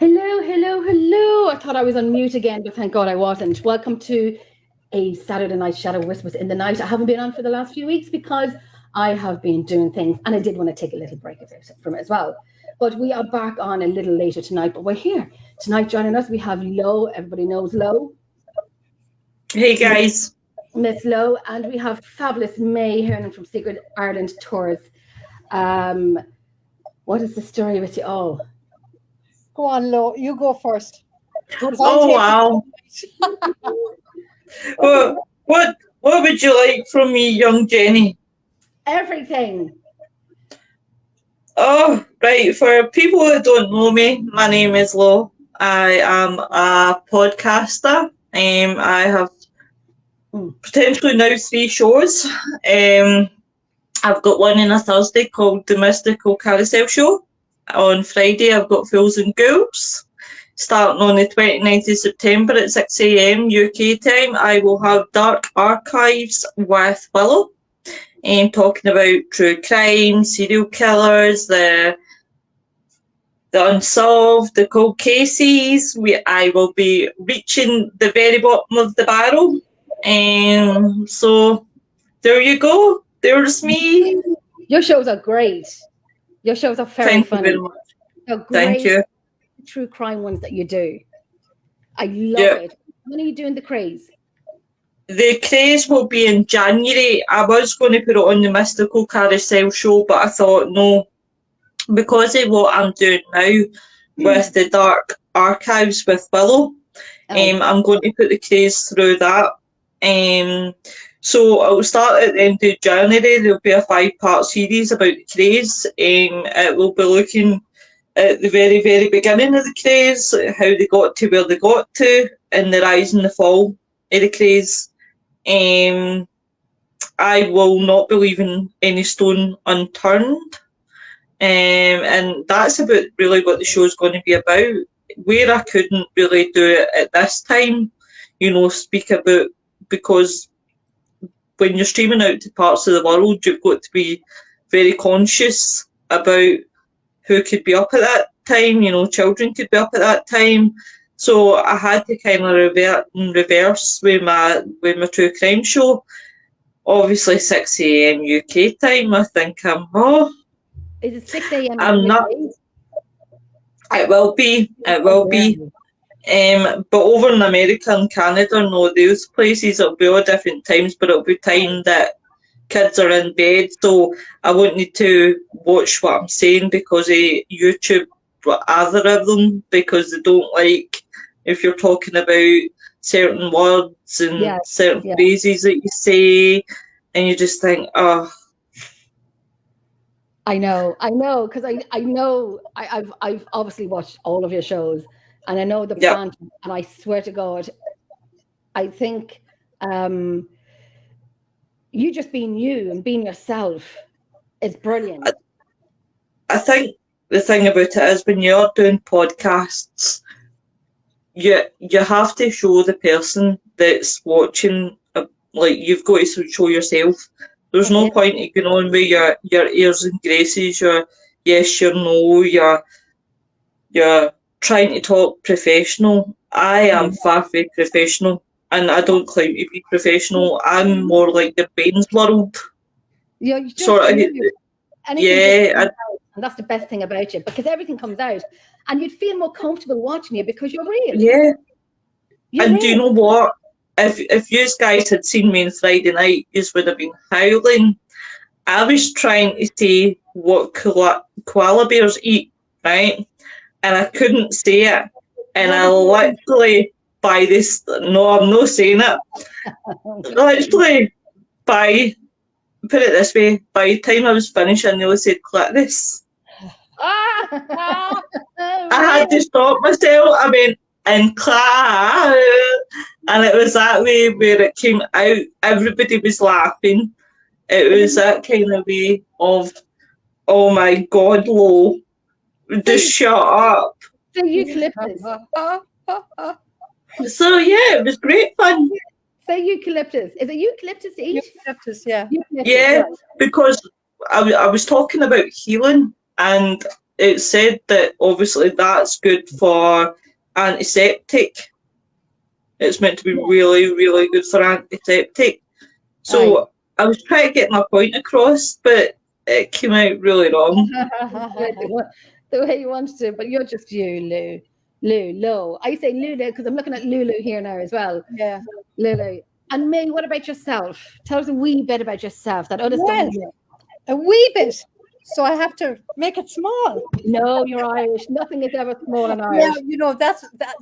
Hello, hello, hello. I thought I was on mute again, but thank God I wasn't. Welcome to a Saturday Night Shadow Whispers in the Night. I haven't been on for the last few weeks because I have been doing things, and I did want to take a little break from it as well. But we are back on a little later tonight, but we're here. Tonight joining us, we have Lo. Everybody knows Lo. Hey guys. Miss Lo. And we have fabulous May Hernan from Secret Ireland Tours. What is the story with you all? Go on, Lo. You go first. Oh wow. What would you like from me, young Jenny? Everything. Oh, right. For people that don't know me, my name is Lo. I am a podcaster. I have potentially now 3 shows. I've got one on a Thursday called The Mystical Carousel Show. On Friday, I've got Fools and Ghouls. Starting on the 29th of September at 6 a.m. UK time, I will have Dark Archives with Willow, talking about true crime, serial killers, the unsolved, the cold cases. I will be reaching the very bottom of the barrel. So there you go. There's me. Your shows are great. Your shows are very funny. Thank you very much. They're great. Thank you. True crime ones that you do. I love it. When are you doing the craze? The craze will be in January. I was going to put it on the Mystical Carousel Show, but I thought no, because of what I'm doing now with the Dark Archives with Willow, I'm going to put the craze through that. So I'll start at the end of January. There'll be a 5-part series about the craze. It will be looking at the very, very beginning of the craze, how they got to where they got to, and the rise and the fall of the craze. I will not be leaving any stone unturned. And that's about really what the show's going to be about. Where I couldn't really do it at this time, speak about, because when you're streaming out to parts of the world, you've got to be very conscious about who could be up at that time. Children could be up at that time. So I had to kind of revert and reverse with my true crime show. Obviously 6 a.m. UK time. I think Is it 6 a.m.? I'm not. It will be. It will be. But over in America and Canada, no, those places it'll be all different times, but it'll be time that kids are in bed. So I won't need to watch what I'm saying because of YouTube algorithm, because they don't like if you're talking about certain words and certain phrases that you say, and you just think, oh. I know, because I know I've obviously watched all of your shows, and I know the brand, and I swear to God, I think you just being you and being yourself is brilliant. I think the thing about it is when you're doing podcasts, you have to show the person that's watching, like you've got to show yourself. There's no point in going on with your airs and graces, your yes, your no, you're trying to talk professional. I am far from professional, and I don't claim to be professional. I'm more like the Baines world. Yeah, you just sort of. And that's the best thing about you, because everything comes out, and you'd feel more comfortable watching you because you're real. Yeah. And do you know what? If you guys had seen me on Friday night, you would have been howling. I was trying to say what koala bears eat, right? And I couldn't say it. And I literally, by this, no, I'm not saying it. Literally, put it this way, by the time I was finished, I nearly said clitoris. I had to stop myself. I mean, and class, and it was that way where it came out. Everybody was laughing. It was that kind of way of, oh my God, Lo, just shut up. So eucalyptus. So yeah, it was great fun. Say eucalyptus. Is it eucalyptus to eat? Eucalyptus, yeah. Yeah, because I was talking about healing, and it's said that obviously that's good for antiseptic. It's meant to be really, really good for antiseptic. So I was trying to get my point across, but it came out really wrong. The way you wanted to, but you're just you, Lou. I say Lulu because I'm looking at Lulu here now as well. Yeah. Lulu. And May, what about yourself? Tell us a wee bit about yourself that others don't know. A wee bit. So I have to make it small. No, you're Irish. Nothing is ever small in Irish. Yeah,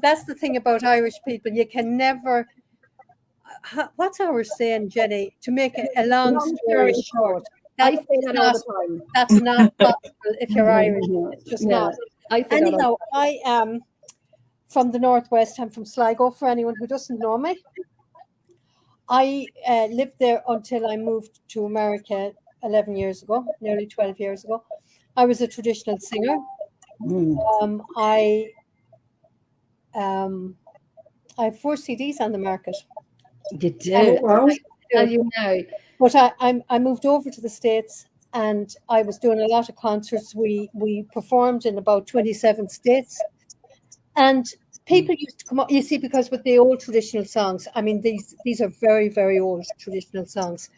that's the thing about Irish people. You can never. What's our saying, Jenny? To make a long story short. I say that all the time. That's not possible if you're Irish. It's just not. Anyhow, I am from the Northwest. I'm from Sligo, for anyone who doesn't know me. I lived there until I moved to America 11 years ago, nearly 12 years ago. I was a traditional singer. I have 4 CDs on the market. You do. You know. But I moved over to the States, and I was doing a lot of concerts. We performed in about 27 states, and people used to come up. You see, because with the old traditional songs, I mean these are very, very old traditional songs.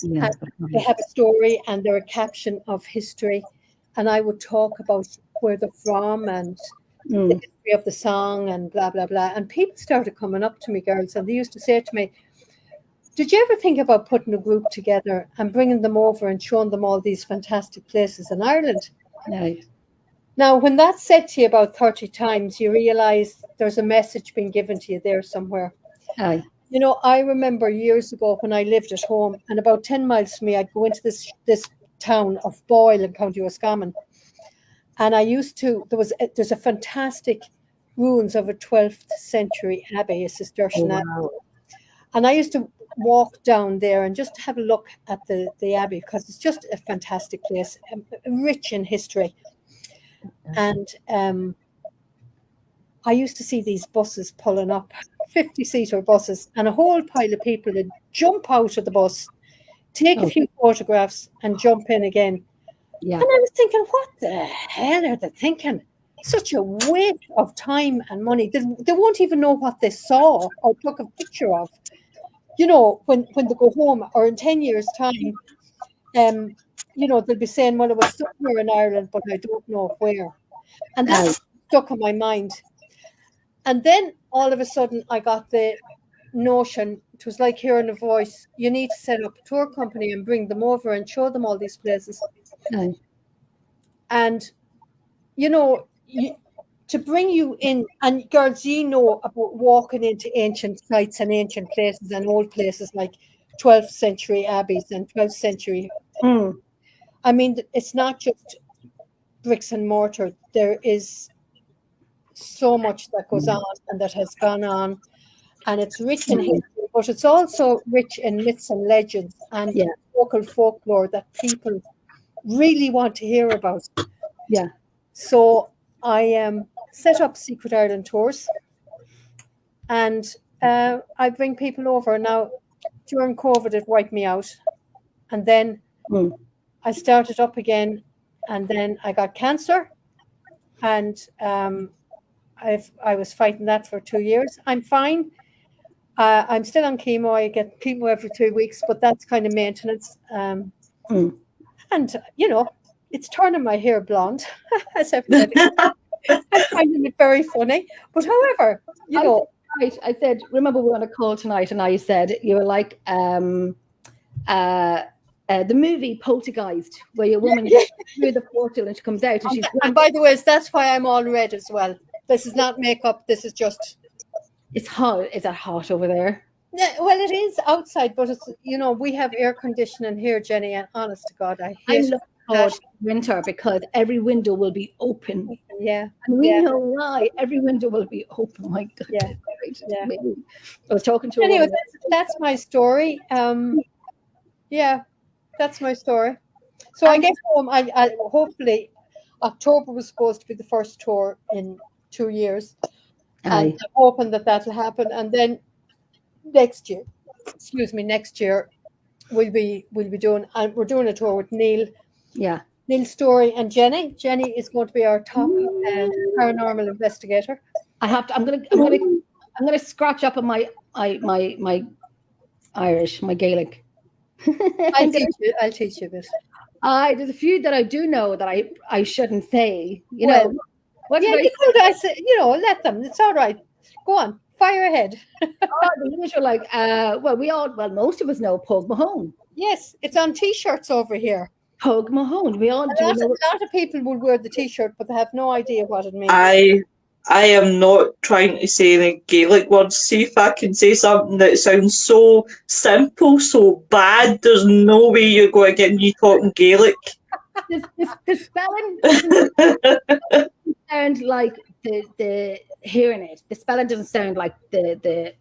Yeah. They have a story and they're a caption of history, and I would talk about where they're from and the history of the song and blah blah blah. And people started coming up to me, girls, and they used to say to me, "Did you ever think about putting a group together and bringing them over and showing them all these fantastic places in Ireland?" No. Now, when that's said to you about 30 times, you realise there's a message being given to you there somewhere. Aye. You know, I remember years ago when I lived at home, and about 10 miles from me, I'd go into this town of Boyle in County Roscommon. And there's a fantastic ruins of a 12th century abbey, a Cistercian abbey. And I used to walk down there and just have a look at the abbey, because it's just a fantastic place, rich in history. And I used to see these buses pulling up, 50-seater buses, and a whole pile of people would jump out of the bus, take a few photographs and jump in again. Yeah. And I was thinking, what the hell are they thinking? Such a waste of time and money. They won't even know what they saw or took a picture of. You know, when they go home, or in 10 years' time, you know, they'll be saying, well, it was somewhere in Ireland, but I don't know where. And that stuck in my mind. And then all of a sudden I got the notion, it was like hearing a voice, you need to set up a tour company and bring them over and show them all these places. And, you know, to bring you in, and girls, you know about walking into ancient sites and ancient places and old places like 12th century abbeys and 12th century. I mean, it's not just bricks and mortar. There is so much that goes on and that has gone on, and it's rich in history, but it's also rich in myths and legends and local folklore that people really want to hear about. Yeah. So I set up Secret Ireland Tours, and I bring people over. Now, during COVID, it wiped me out, and then I started up again, and then I got cancer, and I was fighting that for 2 years. I'm fine. I'm still on chemo. I get chemo every 2 weeks, but that's kind of maintenance. And, you know, it's turning my hair blonde, as everybody. I'm finding it very funny. But however, you know. I said, remember we were on a call tonight, and I said, you were like the movie Poltergeist, where your woman gets through the portal and she comes out. And by the way, that's why I'm all red as well. This is not makeup. This is just. It's hot. Is it hot over there? Yeah, well, it is outside, but it's, you know, we have air conditioning here, Jenny, and honest to God, I hate winter because every window will be open. Yeah. And we know why. Every window will be open. My God. Yeah. I was talking to anyway, that's my story. Yeah, that's my story. So I get home. I hopefully October was supposed to be the first tour in 2 years. And I'm hoping that'll happen. And then next year we'll be doing, and we're doing a tour with Neil. Yeah. Neil Story and Jenny. Jenny is going to be our top paranormal investigator. I'm gonna scratch up on my Irish, my Gaelic. I'll teach you this. There's a few that I do know that I shouldn't say. Well, what yeah, did you could. I said, let them. It's all right. Go on, fire ahead. The usual, like, most of us know Pug Mahone. Yes, it's on T-shirts over here. Pug Mahone. We all do. A lot of people will wear the T-shirt, but they have no idea what it means. I am not trying to say any Gaelic words. See if I can say something that sounds so simple, so bad. There's no way you're going to get me talking Gaelic. The spelling doesn't sound like the hearing it. The spelling doesn't sound like the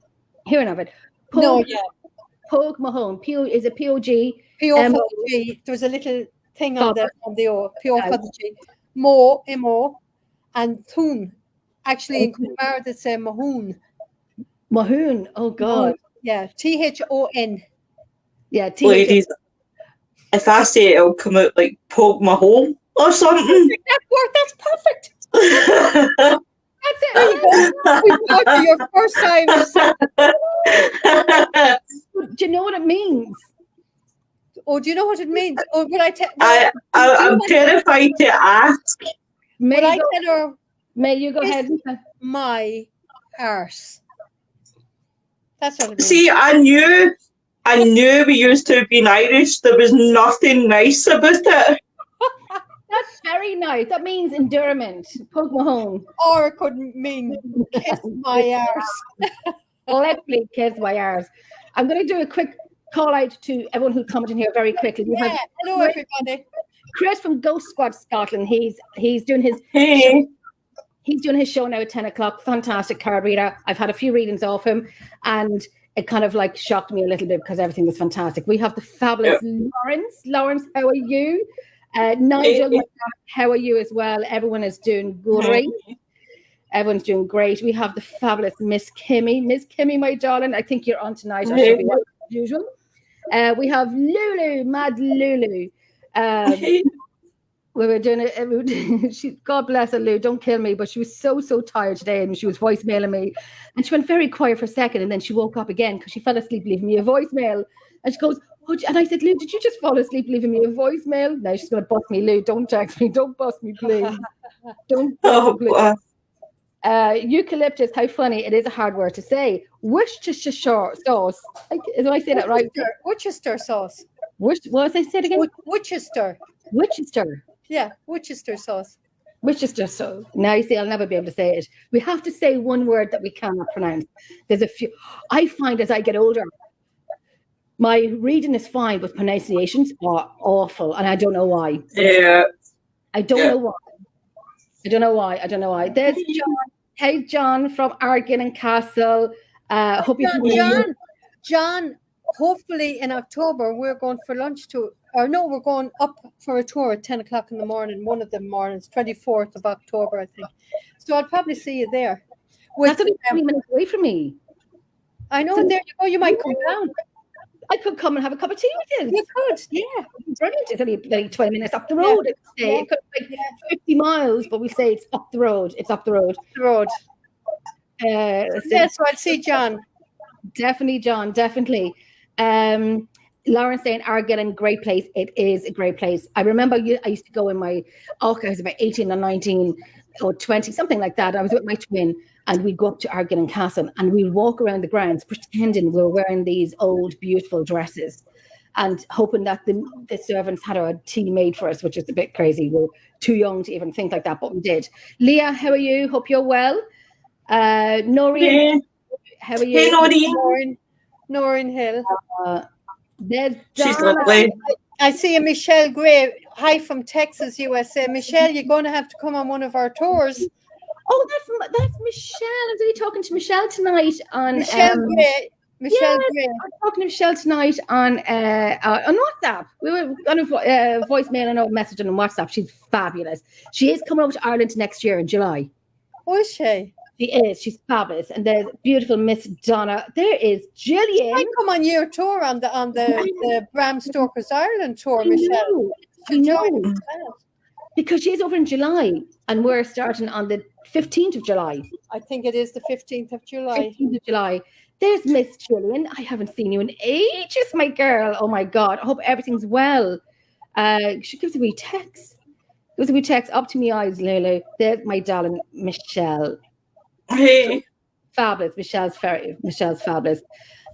hearing of it. Pug Mahone. Is it P-O-G? P-O-G. There's a little thing on the O. P-O-G. Mo, M-O, and Thun. Actually, in Kumar, they say Mahoon. Mahoon. Oh, God. Yeah, T-H-O-N. Yeah, T-H-O-N. Ladies, if I say it, it'll come out like Poke My Home or something. That's perfect. That's it. There you go. We got to your first time. Do you know what it means? Oh, do you know what it means? Oh, would I tell? I'm terrified to ask. Would I tell her? May you go ahead? My arse. That's what it means. See, I knew we used to be Irish. There was nothing nice about it. That's very nice. That means endurement. Pug Mahone. Or it could mean kiss my arse. Literally kiss my arse. I'm going to do a quick call out to everyone who's commenting here very quickly. Hello, everybody. Chris from Ghost Squad Scotland. He's doing his He's doing his show now at 10 o'clock. Fantastic card reader. I've had a few readings of him, and it kind of like shocked me a little bit because everything was fantastic. We have the fabulous Lawrence. Lawrence, how are you? Nigel, how are you as well? Everyone is doing great. Everyone's doing great. We have the fabulous Miss Kimmy. Miss Kimmy, my darling, I think you're on tonight. I should be as usual. We have Lulu, Mad Lulu. We were doing it. God bless her, Lou. Don't kill me. But she was so tired today, and she was voicemailing me, and she went very quiet for a second, and then she woke up again because she fell asleep leaving me a voicemail. And she goes, "Oh," and I said, "Lou, did you just fall asleep leaving me a voicemail?" Now she's gonna bust me, Lou. Don't text me. Don't bust me, please. Don't bust me, please. Eucalyptus. How funny! It is a hard word to say. Worcestershire sauce. Did I say that right? Worcester sauce. What was I said again? Worcester. Yeah, Worcester sauce. Worcester sauce. Now you see, I'll never be able to say it. We have to say one word that we cannot pronounce. There's a few. I find as I get older, my reading is fine, but pronunciations are awful, and I don't know why. Yeah. I don't know why. I don't know why. There's John. Hey, John from Argin and Castle. Hope you. John. Hopefully in October we're going for lunch we're going up for a tour at 10 o'clock in the morning, one of the mornings, 24th of October, I think. So I'll probably see you there. That's only 20 minutes away from me. I know, there you go, you might come down. I could come and have a cup of tea with you. You could, yeah. Brilliant. It's only like 20 minutes up the road. It could be like 50 miles, but we say it's up the road. It's up the road. So I'll see John. Definitely, John, definitely. Lauren saying Argillan, great place. It is a great place. I remember I used to go in I was about 18 or 19 or 20, something like that. I was with my twin, and we'd go up to Argillan Castle, and we'd walk around the grounds pretending we were wearing these old, beautiful dresses and hoping that the servants had our tea made for us, which is a bit crazy. We were too young to even think like that, but we did. Leah, how are you? Hope you're well. Noreen, how are you? Hey, Noreen. Noreen Hill. There's She's lovely. I see a Michelle Gray. Hi from Texas, USA. Michelle, you're going to have to come on one of our tours. Oh, that's Michelle. I was really talking to Michelle tonight on Michelle Gray. Michelle Gray. I'm talking to Michelle tonight on WhatsApp. We were on a voicemail and a message on WhatsApp. She's fabulous. She is coming over to Ireland next year in July. Oh, is she? She is. She's fabulous. And there's beautiful Miss Donna. There is Gillian. I come on your tour on the Bram Stoker's Ireland tour, Michelle. could I know. join as well. Because she's over in July and we're starting on the 15th of July. I think it is the 15th of July. 15th of July. There's Miss Gillian. I haven't seen you in ages, my girl. Oh my God. I hope everything's well. She gives a wee text. Gives a wee text up to me eyes, Lulu. There's my darling Michelle. Hey. Fabulous. Michelle's fabulous.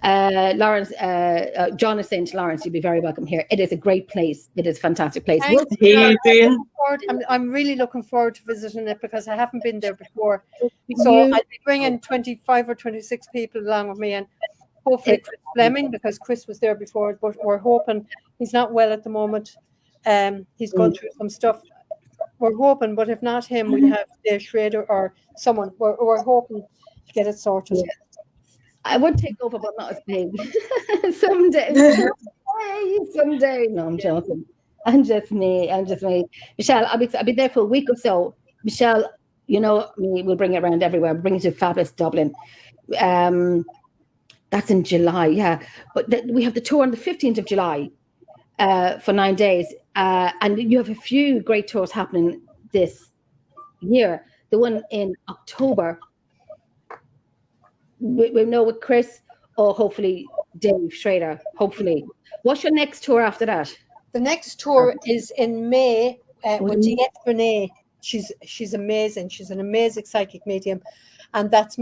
Lawrence, John is saying to Lawrence, you'll be very welcome here. It is a great place. It is a fantastic place. Thanks. Hey, Adrian. I'm really looking forward to visiting it because I haven't been there before. So I'll be bringing 25 or 26 people along with me, and hopefully Chris Fleming, because Chris was there before, but we're hoping he's not well at the moment. He's gone through some stuff. We're hoping, but if not him, we have Dave Schrader or someone. We're hoping to get it sorted. Yeah. I would take over, but not as big. Someday. No, I'm joking. I'm just me. Michelle, I'll be there for a week or so. Michelle, you know me, we'll bring it around everywhere. We'll bring it to fabulous Dublin. That's in July, yeah. But we have the tour on the 15th of July for 9 days. And you have a few great tours happening this year. The one in October, we know with Chris or hopefully Dave Schrader, hopefully. What's your next tour after that? The next tour is in May with Diet Renee. She's amazing. She's an amazing psychic medium. And that's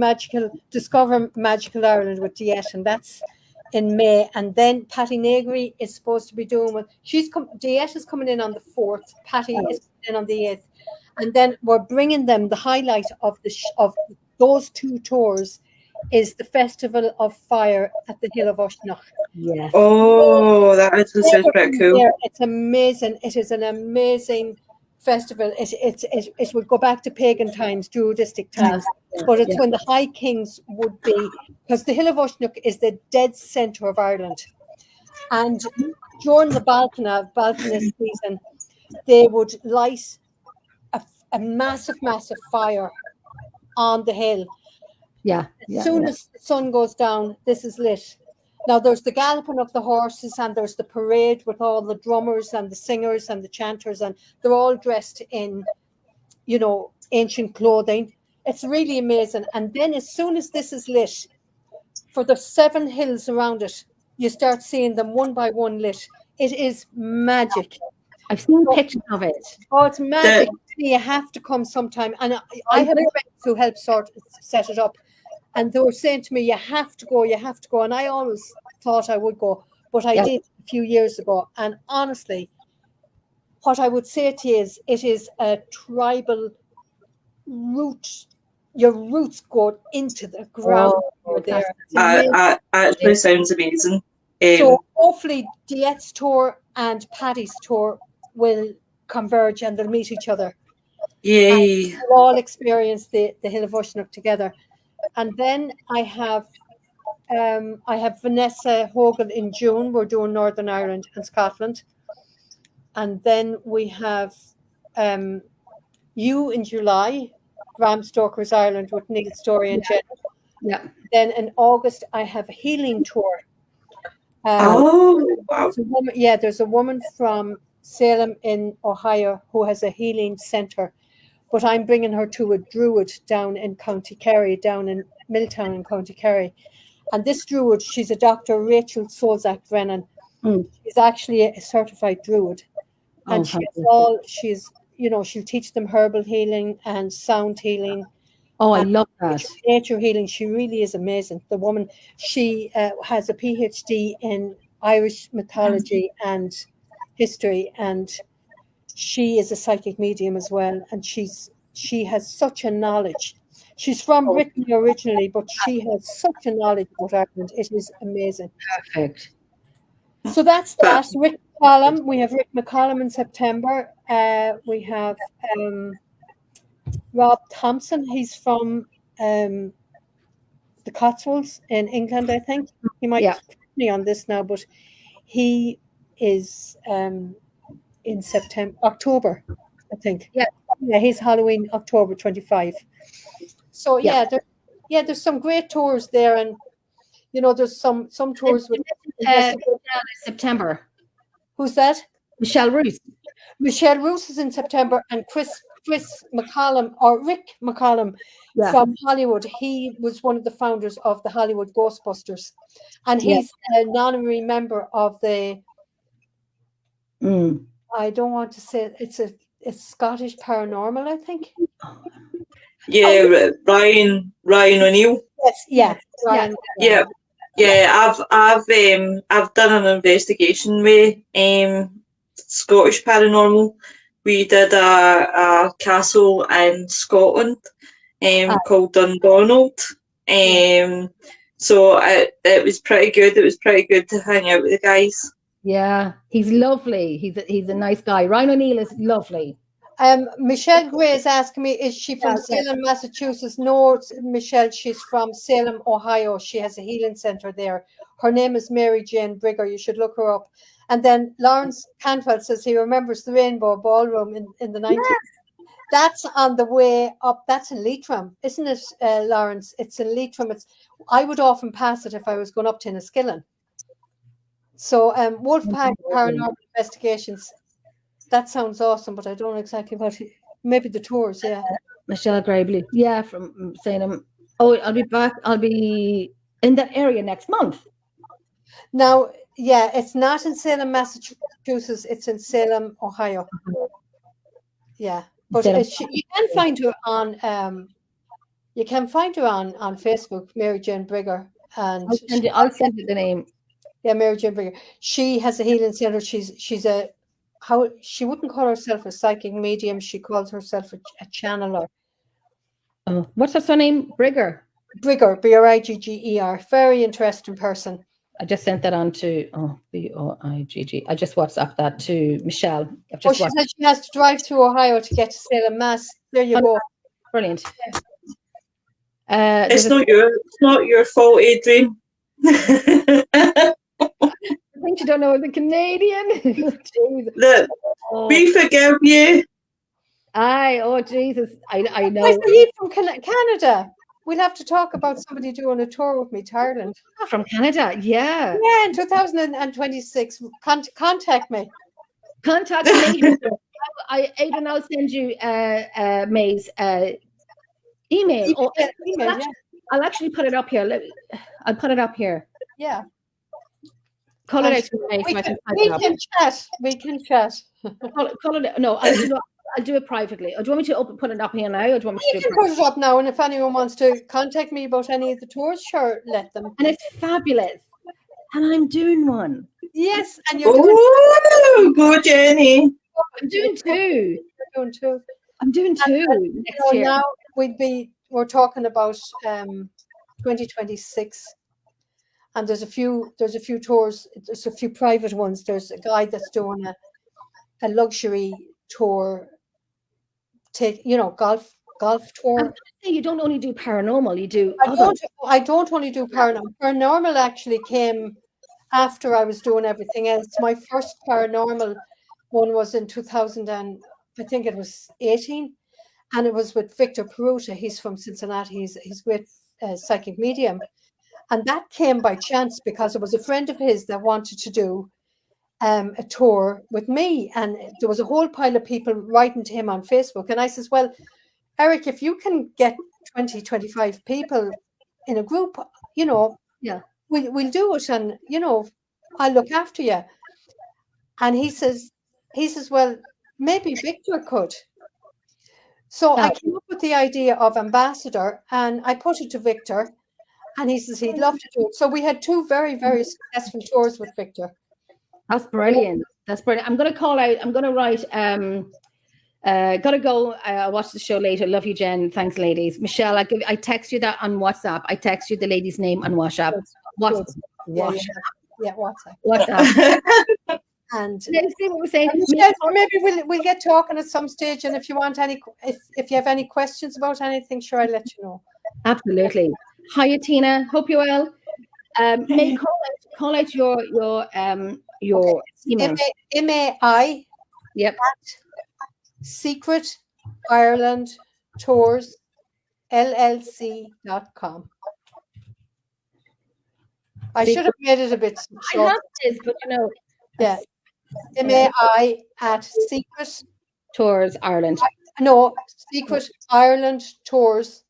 Discover Magical Ireland with Diet, and that's in May. And then Patty Negri is supposed to be doing Diet is coming in on the 4th. Patty is coming in on the 8th. And then we're bringing them the highlight of those two tours is the Festival of Fire at the Hill of Uisneach. Yes. Oh, that sounds pretty cool. Yeah, it's amazing. It is an amazing festival. It would go back to pagan times, Druidistic times, but it's when the High Kings would be, because the Hill of Uisneach is the dead centre of Ireland. And during the Balkanist season, they would light a massive fire on the hill. As soon as the sun goes down, this is lit. Now there's the galloping of the horses and there's the parade with all the drummers and the singers and the chanters, and they're all dressed in, ancient clothing. It's really amazing. And then as soon as this is lit, for the 7 hills around it, you start seeing them one by one lit. It is magic. I've seen pictures of it. Oh, it's magic. You have to come sometime. And I have friends who helped set it up. And they were saying to me, you have to go. And I always thought I would go, but I did a few years ago. And honestly, what I would say to you is it is a tribal root. Your roots go into the ground. Actually sounds amazing. So hopefully Diet's tour and Paddy's tour will converge and they'll meet each other. Yay. And we'll all experience the Hill of Uisneach together. And then I have Vanessa Hogan in June. We're doing Northern Ireland and Scotland. And then we have you in July, Bram Stoker's Ireland with Neil Story and Jen. Yeah. Then in August, I have a healing tour. Wow. There's a woman from Salem in Ohio who has a healing centre. But I'm bringing her to a Druid down in County Kerry, down in Milltown in County Kerry. And this Druid, she's a Dr. Rachel Solzak Brennan. She's actually a certified Druid. And she'll teach them herbal healing and sound healing. Oh, I love that. Nature healing. She really is amazing. The woman, she has a PhD in Irish mythology and history, and she is a psychic medium as well, and she has such a knowledge. She's from Britain originally, but she has such a knowledge about Ireland. It is amazing. Perfect. So that's that. Rick McCollum. We have Rick McCollum in September. We have Rob Thompson. He's from the Cotswolds in England, I think. He might put me on this now, but he is in October, I think. Yeah, he's Halloween, October 25. So there's some great tours there, and there's some tours with September. Who's that? Michelle Roos. Michelle Roos is in September, and Chris McCollum, or Rick McCollum Yeah. from Hollywood. He was one of the founders of the Hollywood Ghostbusters, and Yeah. he's an honorary member of the. Mm. I don't want to say it's Scottish Paranormal, I think. Yeah, Ryan O'Neill. Yes, yeah, Ryan. I've done an investigation with Scottish Paranormal. We did a castle in Scotland called Dundonald. So it was pretty good. It was pretty good to hang out with the guys. Yeah, he's lovely. He's a nice guy. Ryan O'Neill is lovely. Michelle Gray is asking me, is she from Salem, Massachusetts? No, Michelle, she's from Salem, Ohio. She has a healing center there. Her name is Mary Jane Brigger. You should look her up. And then Lawrence Cantwell says he remembers the Rainbow Ballroom in the 90s. Yes. That's on the way up. That's in Leitrim, isn't it, Lawrence? It's in Leitrim. I would often pass it if I was going up to Enniskillen. So Wolfpack Paranormal Investigations. That sounds awesome, but I don't know exactly what. Maybe the tours, yeah. Michelle Grabley, yeah, from Salem. Oh, I'll be back. I'll be in that area next month. Now, yeah, it's not in Salem, Massachusetts. It's in Salem, Ohio. Yeah, but you can find her on. You can find her on Facebook, Mary Jane Brigger, and I'll send you the name. Yeah, Mary Jane Brigger. She has a healing center. She's a. How she wouldn't call herself a psychic medium, she calls herself a channeler. Oh, what's her surname? Brigger, Brigger, Brigger. Very interesting person. I just sent that on to Borigg. I just WhatsApped that to Michelle. She said she has to drive through Ohio to get to Salem, Mass. There you go. Brilliant. It's not your fault, Adrian. I think you don't know the Canadian. We forgive you. Oh Jesus, I know. Where's he from Canada? We'll have to talk about somebody doing a tour with me to Ireland. From Canada, yeah. Yeah, in 2026. Contact me. Contact me. Aidan, I'll send you May's email. I'll actually put it up here. I'll put it up here. Yeah. Call it out. We can chat. Call it. No, I'll do it privately. Or do you want me to put it up here now? Or do you want me to put it up now? And if anyone wants to contact me about any of the tours, sure, let them. And it's fabulous. And I'm doing one. Yes, and you're doing. Go, Jenny. I'm doing two. You're doing two. I'm doing two next year. Now we're talking about 2026. And there's a few tours. There's a few private ones. There's a guy that's doing a luxury tour. Golf tour. You don't only do paranormal. You do. I don't only do paranormal. Paranormal actually came after I was doing everything else. My first paranormal one was in 2000 and I think it was 18, and it was with Victor Peruta. He's from Cincinnati. He's a great psychic medium. And that came by chance because it was a friend of his that wanted to do a tour with me. And there was a whole pile of people writing to him on Facebook. And I says, well, Eric, if you can get 20, 25 people in a group, we'll do it. And, I'll look after you. And he says, well, maybe Victor could. So I came up with the idea of ambassador and I put it to Victor. And he says he'd love to do it. So we had two very, very successful tours with Victor. That's brilliant. That's brilliant. I'm going to call out. I'm going to write. Gotta go. I'll watch the show later. Love you, Jen. Thanks, ladies. Michelle, I text you that on WhatsApp. I text you the lady's name on WhatsApp. WhatsApp. Yeah, WhatsApp. WhatsApp. And see what we're saying. Maybe we'll get talking at some stage. And if you want if you have any questions about anything, sure, I'll let you know. Absolutely. Hiya, Tina. Hope you're well. May call out your email. MAI. Yep. Secret Ireland Tours LLC.com. I should have made it a bit short. I have this, but yeah. MAI at Secret. Tours Ireland. No, Secret Ireland Tours.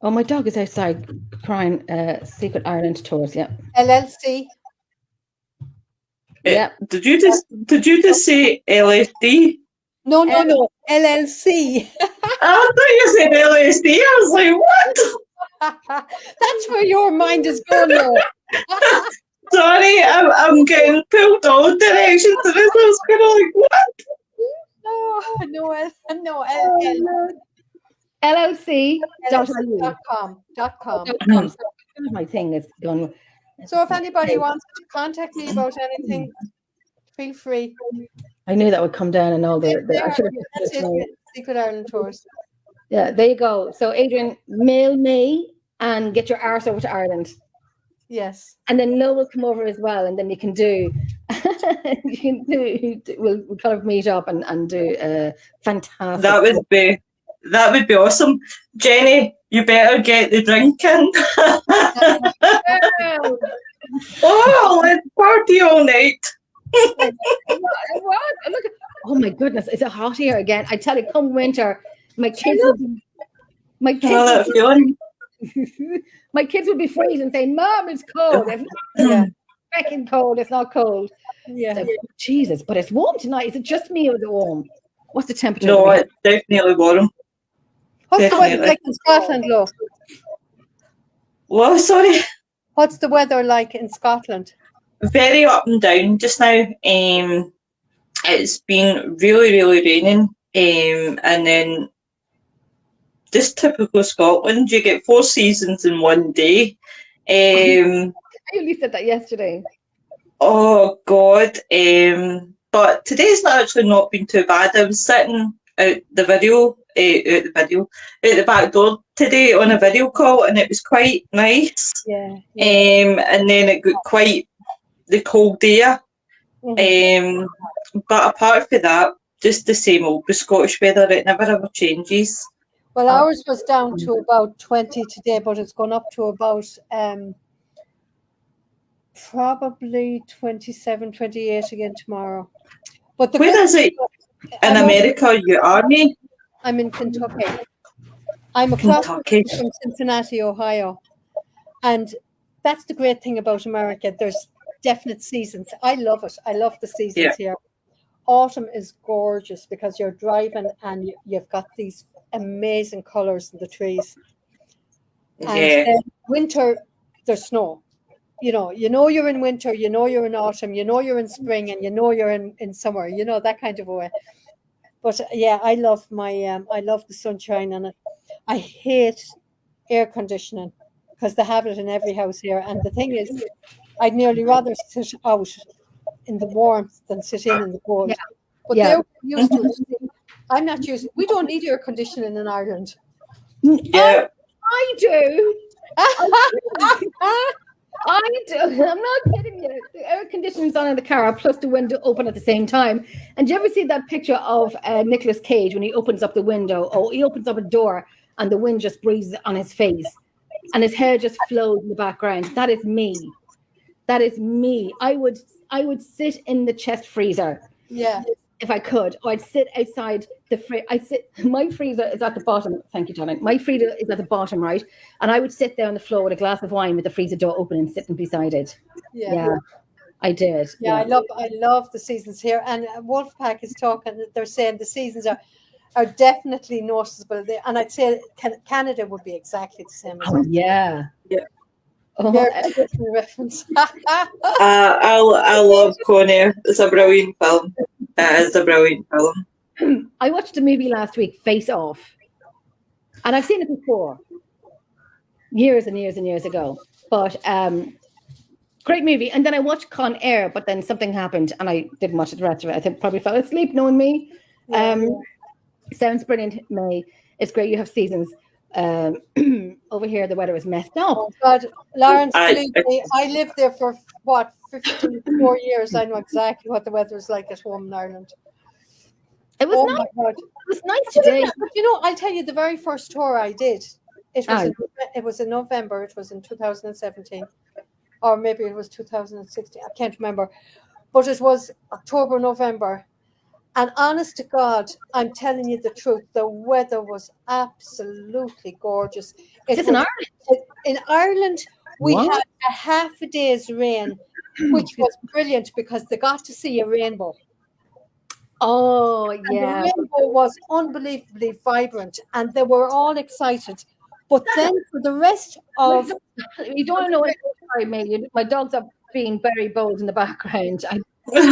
Oh, my dog is outside crying. Secret Ireland Tours. Yeah. LLC. Yeah. Did you just say LSD? No, LLC. I thought you said LSD. I was like, what? That's where your mind is going now. Sorry, I'm getting pulled all directions and I was kind of like, what? No, LLC. LLC.com. So my thing is gone. So if anybody wants to contact me about anything, feel free. I knew that would come down and all the That's it, Secret Ireland Tours. Yeah, there you go. So Adrian, mail me and get your arse over to Ireland. Yes. And then Noel will come over as well, and then we'll kind of meet up and do fantastic. That would be awesome. Jenny, you better get the drink in. Oh, let's party all night. What? Look, oh my goodness, it's a hot here again. I tell you, come winter, my kids will be freezing, saying, "Mom, it's cold." It's freaking cold. It's not cold. Yeah. So, Jesus, but it's warm tonight. Is it just me or is it warm? What's the temperature? No, it's definitely warm. What's the weather like in Scotland, Lo? Well, sorry. What's the weather like in Scotland? Very up and down just now. It's been really, really raining. And then just typical Scotland, you get 4 seasons in one day. I only said that yesterday. Oh God. But today's actually not been too bad. I was sitting out the back door today on a video call, and it was quite nice. Yeah. And then it got quite the cold air. But apart from that, just the same old with Scottish weather. It never ever changes. Well, ours was down to about 20 today, but it's gone up to about probably 27, 28 again tomorrow. But where is it in America? You are me? I'm in Kentucky. I'm across from Cincinnati, Ohio. And that's the great thing about America. There's definite seasons. I love it. I love the seasons here. Autumn is gorgeous because you're driving and you've got these amazing colors in the trees. And then winter, there's snow. You know you're in winter, you know you're in autumn, you know you're in spring, and you know you're in summer, you know, that kind of a way. But yeah, I love I love the sunshine, and I hate air conditioning because they have it in every house here. And the thing is, I'd nearly rather sit out in the warmth than sit in the cold. Yeah. But they're used to it. I'm not used. We don't need air conditioning in Ireland. Yeah, I do. I do. I'm not kidding you. The air conditioning's on in the car, plus the window open at the same time. And do you ever see that picture of Nicolas Cage when he opens up the window, or he opens up a door and the wind just breezes on his face and his hair just flows in the background? That is me. That is me. I would sit in the chest freezer. Yeah. If I could, or I'd sit outside the my freezer is at the bottom. Thank you, darling. My freezer is at the bottom, right? And I would sit there on the floor with a glass of wine with the freezer door open and sitting beside it. Yeah, I did. Yeah, I love the seasons here. And Wolfpack is talking. They're saying the seasons are definitely noticeable. And I'd say Canada would be exactly the same. As well. Yeah. Oh, different reference. I love Conair. It's a brilliant film. It's a brilliant film. I watched a movie last week, Face Off, and I've seen it before, years and years and years ago. But great movie. And then I watched Con Air, but then something happened, and I didn't watch the rest of it. I think probably fell asleep, knowing me. Sounds brilliant, May. It's great. You have seasons. Over here, the weather is messed up. Oh God, Lawrence, I lived there for 54 years. I know exactly what the weather is like at home in Ireland. It was nice. It was nice today. But you know, I'll tell you, the very first tour I did, it was in November. It was in 2017, or maybe it was 2016. I can't remember. but it was October, November. And honest to God, I'm telling you the truth, the weather was absolutely gorgeous. It Just in was, Ireland. in Ireland, we What? had a half a day's rain, which was brilliant because they got to see a rainbow. Oh, And yeah. the rainbow was unbelievably vibrant, and they were all excited. But then for the rest of You don't know what. Sorry, maybe my dogs are being very bold in the background. But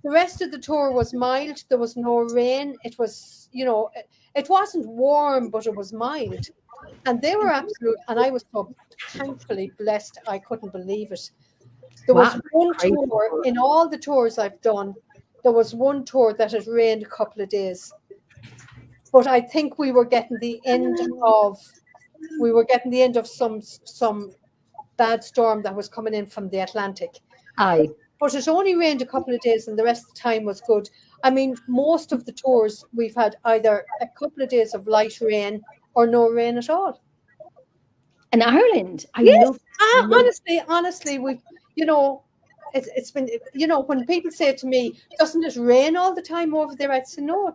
the rest of the tour was mild. There was no rain. It was, it wasn't warm, but it was mild. And they were absolute, and I was so thankfully blessed. I couldn't believe it. There was Wow, one crazy. tour, in all the tours I've done, there was one tour that had rained a couple of days. But I think we were getting the end of some bad storm that was coming in from the Atlantic. Aye. But it only rained a couple of days and the rest of the time was good. I mean, most of the tours we've had either a couple of days of light rain or no rain at all. In Ireland, I Yes. love. Honestly, we've, it's been, when people say to me, doesn't it rain all the time over there? I'd say, no,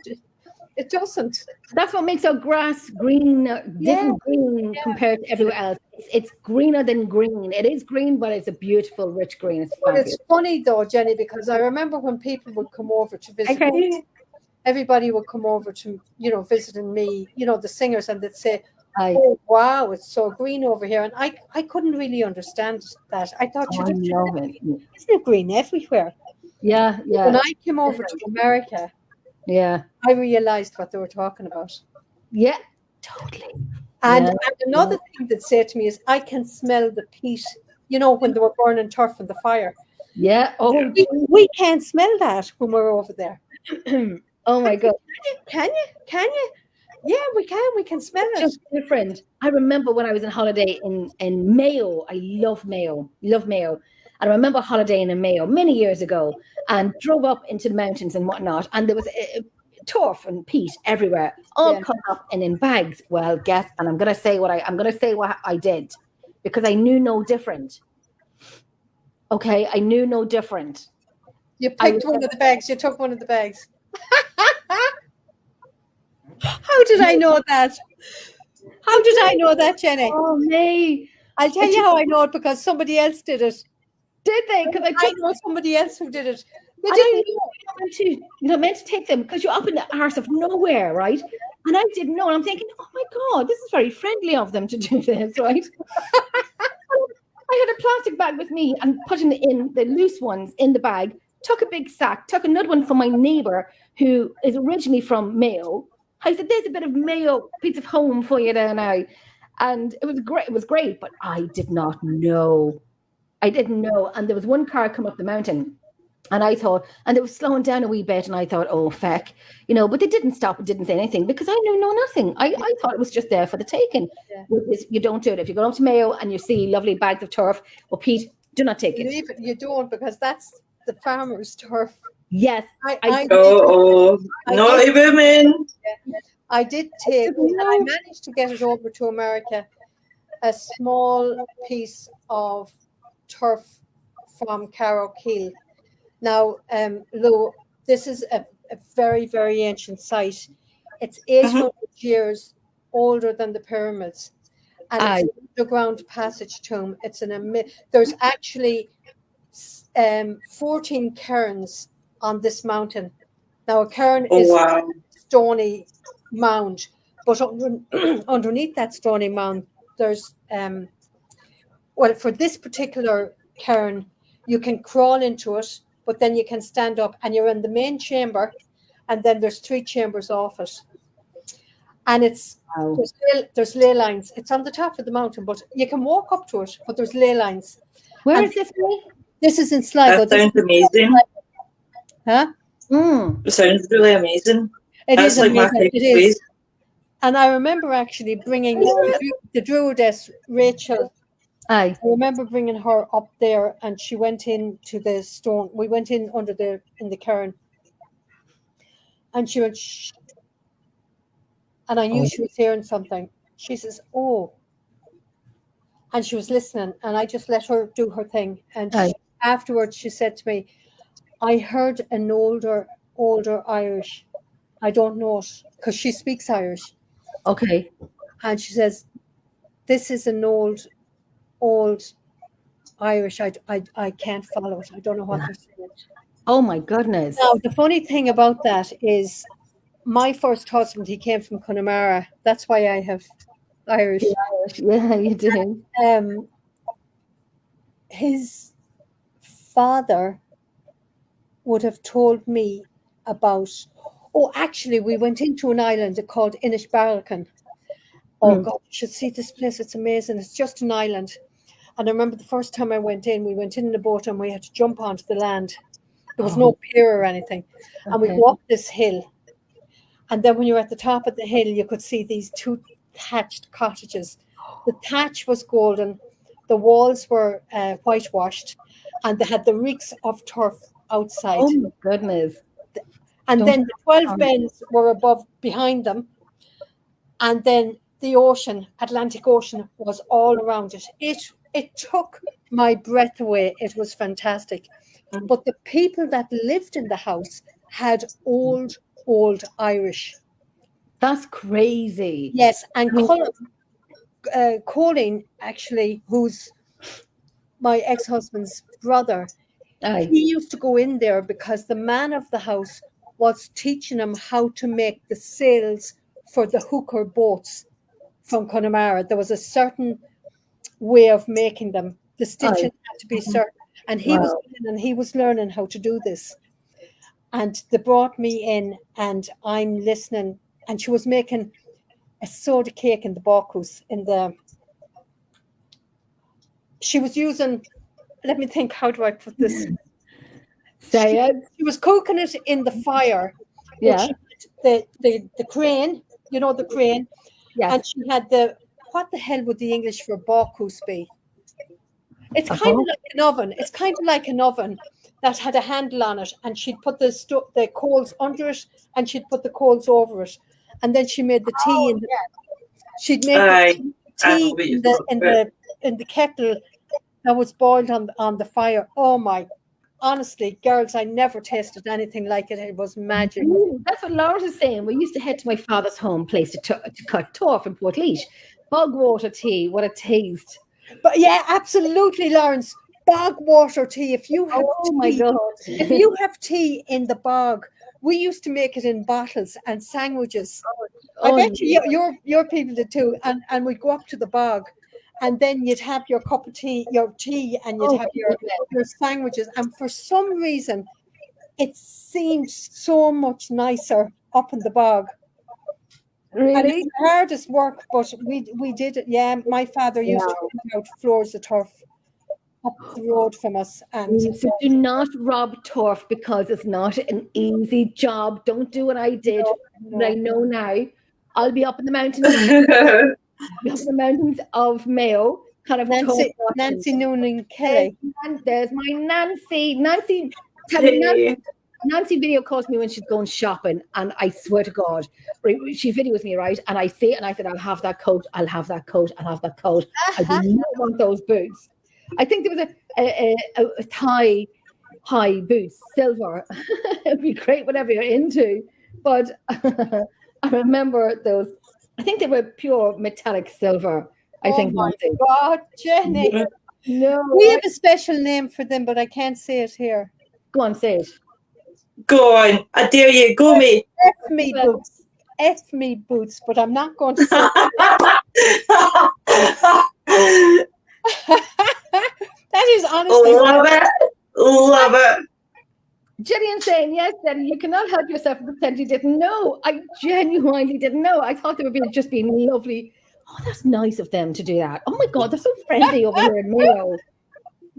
it doesn't. That's what makes our grass green, different green compared to everywhere else. It's greener than green. It is green, but it's a beautiful, rich green. It's But fabulous. it's funny though, Jenny, because I remember when people would come over to visit, Okay. everybody would come over to, visiting me, the singers, and they'd say, Aye. oh, wow, it's so green over here. And I couldn't really understand that. I thought, Oh, I love it. isn't it green everywhere? Yeah, When yeah, I came over to America, yeah, I realized what they were talking about. yeah. Totally. And, Yeah. and another thing they'd say to me is, I can smell the peat, when they were burning turf in the fire. Yeah. Oh, We can't smell that when we're over there. oh my God. Can you? Yeah, we can. We can smell it. Just different. I remember when I was on holiday in Mayo. I love Mayo. And I remember holidaying in Mayo many years ago and drove up into the mountains and whatnot. And there was turf and peat everywhere, all cut up and in bags. Well, guess, and I'm going to say what I did because I knew no different. Okay, I knew no different. You picked one of the bags. You took one of the bags. How did I know that? How did I know that, Jenny? Oh, me. I'll tell you how I know it because somebody else did it. Did they? Because I know somebody else who did it. They didn't didn't know. You're meant to take them because you're up in the arse of nowhere, right? And I didn't know. And I'm thinking, oh my God, this is very friendly of them to do this, right? I had a plastic bag with me and putting in the loose ones in the bag, took a big sack, took another one from my neighbour who is originally from Mayo. I said, there's a bit of Mayo piece of home for you there now. And it was great, but I did not know. I didn't know. And there was one car come up the mountain and I thought, and they were slowing down a wee bit and I thought, oh, feck, but they didn't stop and didn't say anything because I knew nothing. I thought it was just there for the taking. Yeah. You don't do it. If you go up to Mayo and you see lovely bags of turf or peat, do not take it. You don't because that's the farmer's turf. Yes. Naughty women. I did take, and I managed to get it over to America, a small piece of turf from Carrow Keel. Now, Lou, this is a very, very ancient site. It's 800 years older than the pyramids. And it's an underground passage tomb. There's actually 14 cairns on this mountain. Now, a cairn is a stony mound, but underneath that stony mound, there's, for this particular cairn, you can crawl into it, but then you can stand up and you're in the main chamber, and then there's 3 chambers off it. And there's ley lines. It's on the top of the mountain, but you can walk up to it, but there's ley lines. Where is this? This is in Sligo. That sounds amazing. Huh? It sounds really amazing. That's like amazing. my favorite place. And I remember actually bringing the druidess, Rachel. I remember bringing her up there, and she went into the stone. We went in in the cairn, and she went, shh. And I knew she was hearing something. She says, oh. And she was listening, and I just let her do her thing. And afterwards, she said to me, I heard an older Irish. I don't know it because she speaks Irish. Okay. And she says, this is an old Irish. I can't follow it. I don't know what they're saying. Oh my goodness. Now, the funny thing about that is my first husband, he came from Connemara. That's why I have Irish. Yeah, you do. His father would have told me about, actually, we went into an island called Inishbarakan. Oh, God, you should see this place. It's amazing. It's just an island. And I remember the first time I went in, we went in the boat and we had to jump onto the land. There was no pier or anything. Okay. And we go up this hill. And then when you're at the top of the hill, you could see these 2 thatched cottages. The thatch was golden. The walls were whitewashed. And they had the reeks of turf outside. Oh, my goodness. And then the 12 bends were behind them. And then the ocean, Atlantic Ocean, was all around it. It took my breath away. It was fantastic. But the people that lived in the house had old Irish. That's crazy. Yes, and Colin, actually, who's my ex-husband's brother, he used to go in there because the man of the house was teaching him how to make the sails for the hooker boats from Connemara. There was a certain way of making them. The stitching had to be certain. And he was learning how to do this. And they brought me in and I'm listening. And she was making a soda cake in the Bacchus. She was using, let me think, how do I put this? Say it. She was cooking it in the fire. Yeah. The crane, you know, the crane. Yes. And she had what the hell would the English for Bacchus be? It's kind of like an oven. It's kind of like an oven that had a handle on it, and she'd put the coals under it, and she'd put the coals over it, and then she made the tea. She'd make the tea in the kettle that was boiled on the fire. Oh my! Honestly, girls, I never tasted anything like it. It was magic. That's what Laura was saying. We used to head to my father's home place to cut turf in Portlaoise. Bog water tea, what a taste. But yeah, absolutely, Lawrence. Bog water tea. If you have my God. If you have tea in the bog, we used to make it in bottles and sandwiches. I bet your people did too. And we'd go up to the bog, and then you'd have your cup of tea, and you'd have your sandwiches. And for some reason, it seemed so much nicer up in the bog. Really? And it's the hardest work, but we did it. Yeah, my father used to put out floors of turf up the road from us. And so do not rob turf because it's not an easy job. Don't do what I did. But I know now. I'll be up in the mountains. Of Mayo, kind of Nancy Noonan Kelly. There's my Nancy. Nancy video calls me when she's going shopping, and I swear to God, she videos me, right? And I see it, and I said, I'll have that coat, I'll have that coat, I'll have that coat. I do not want those boots. I think there was a thigh high boots, silver. It'd be great, whatever you're into. But I remember those. I think they were pure metallic silver. I think. Oh my God, Jenny! No, we have a special name for them, but I can't say it here. Go on, say it. Go on, I dare you, go me. F me boots, but I'm not going to say that is honestly. Love it. Gillian saying, yes, Daddy, you cannot help yourself and pretend you didn't know. I genuinely didn't know. I thought they were just being lovely. Oh, that's nice of them to do that. Oh my God, they're so friendly over here in Mayo.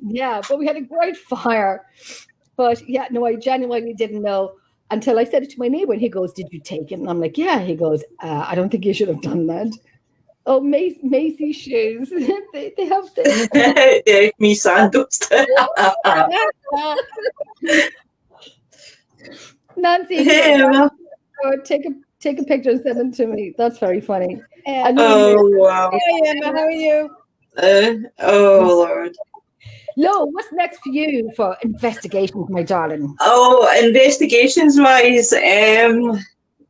Yeah, but we had a great fire. But yeah, no, I genuinely didn't know until I said it to my neighbor, and he goes, "Did you take it?" And I'm like, "Yeah." He goes, "I don't think you should have done that." Oh, Macy shoes. they have this. Me sandals. Nancy, take a picture and send them to me. That's very funny. Oh wow! Hey, Emma, how are you? Oh Lord. Lo, what's next for you for investigations, my darling? Oh, investigations wise, now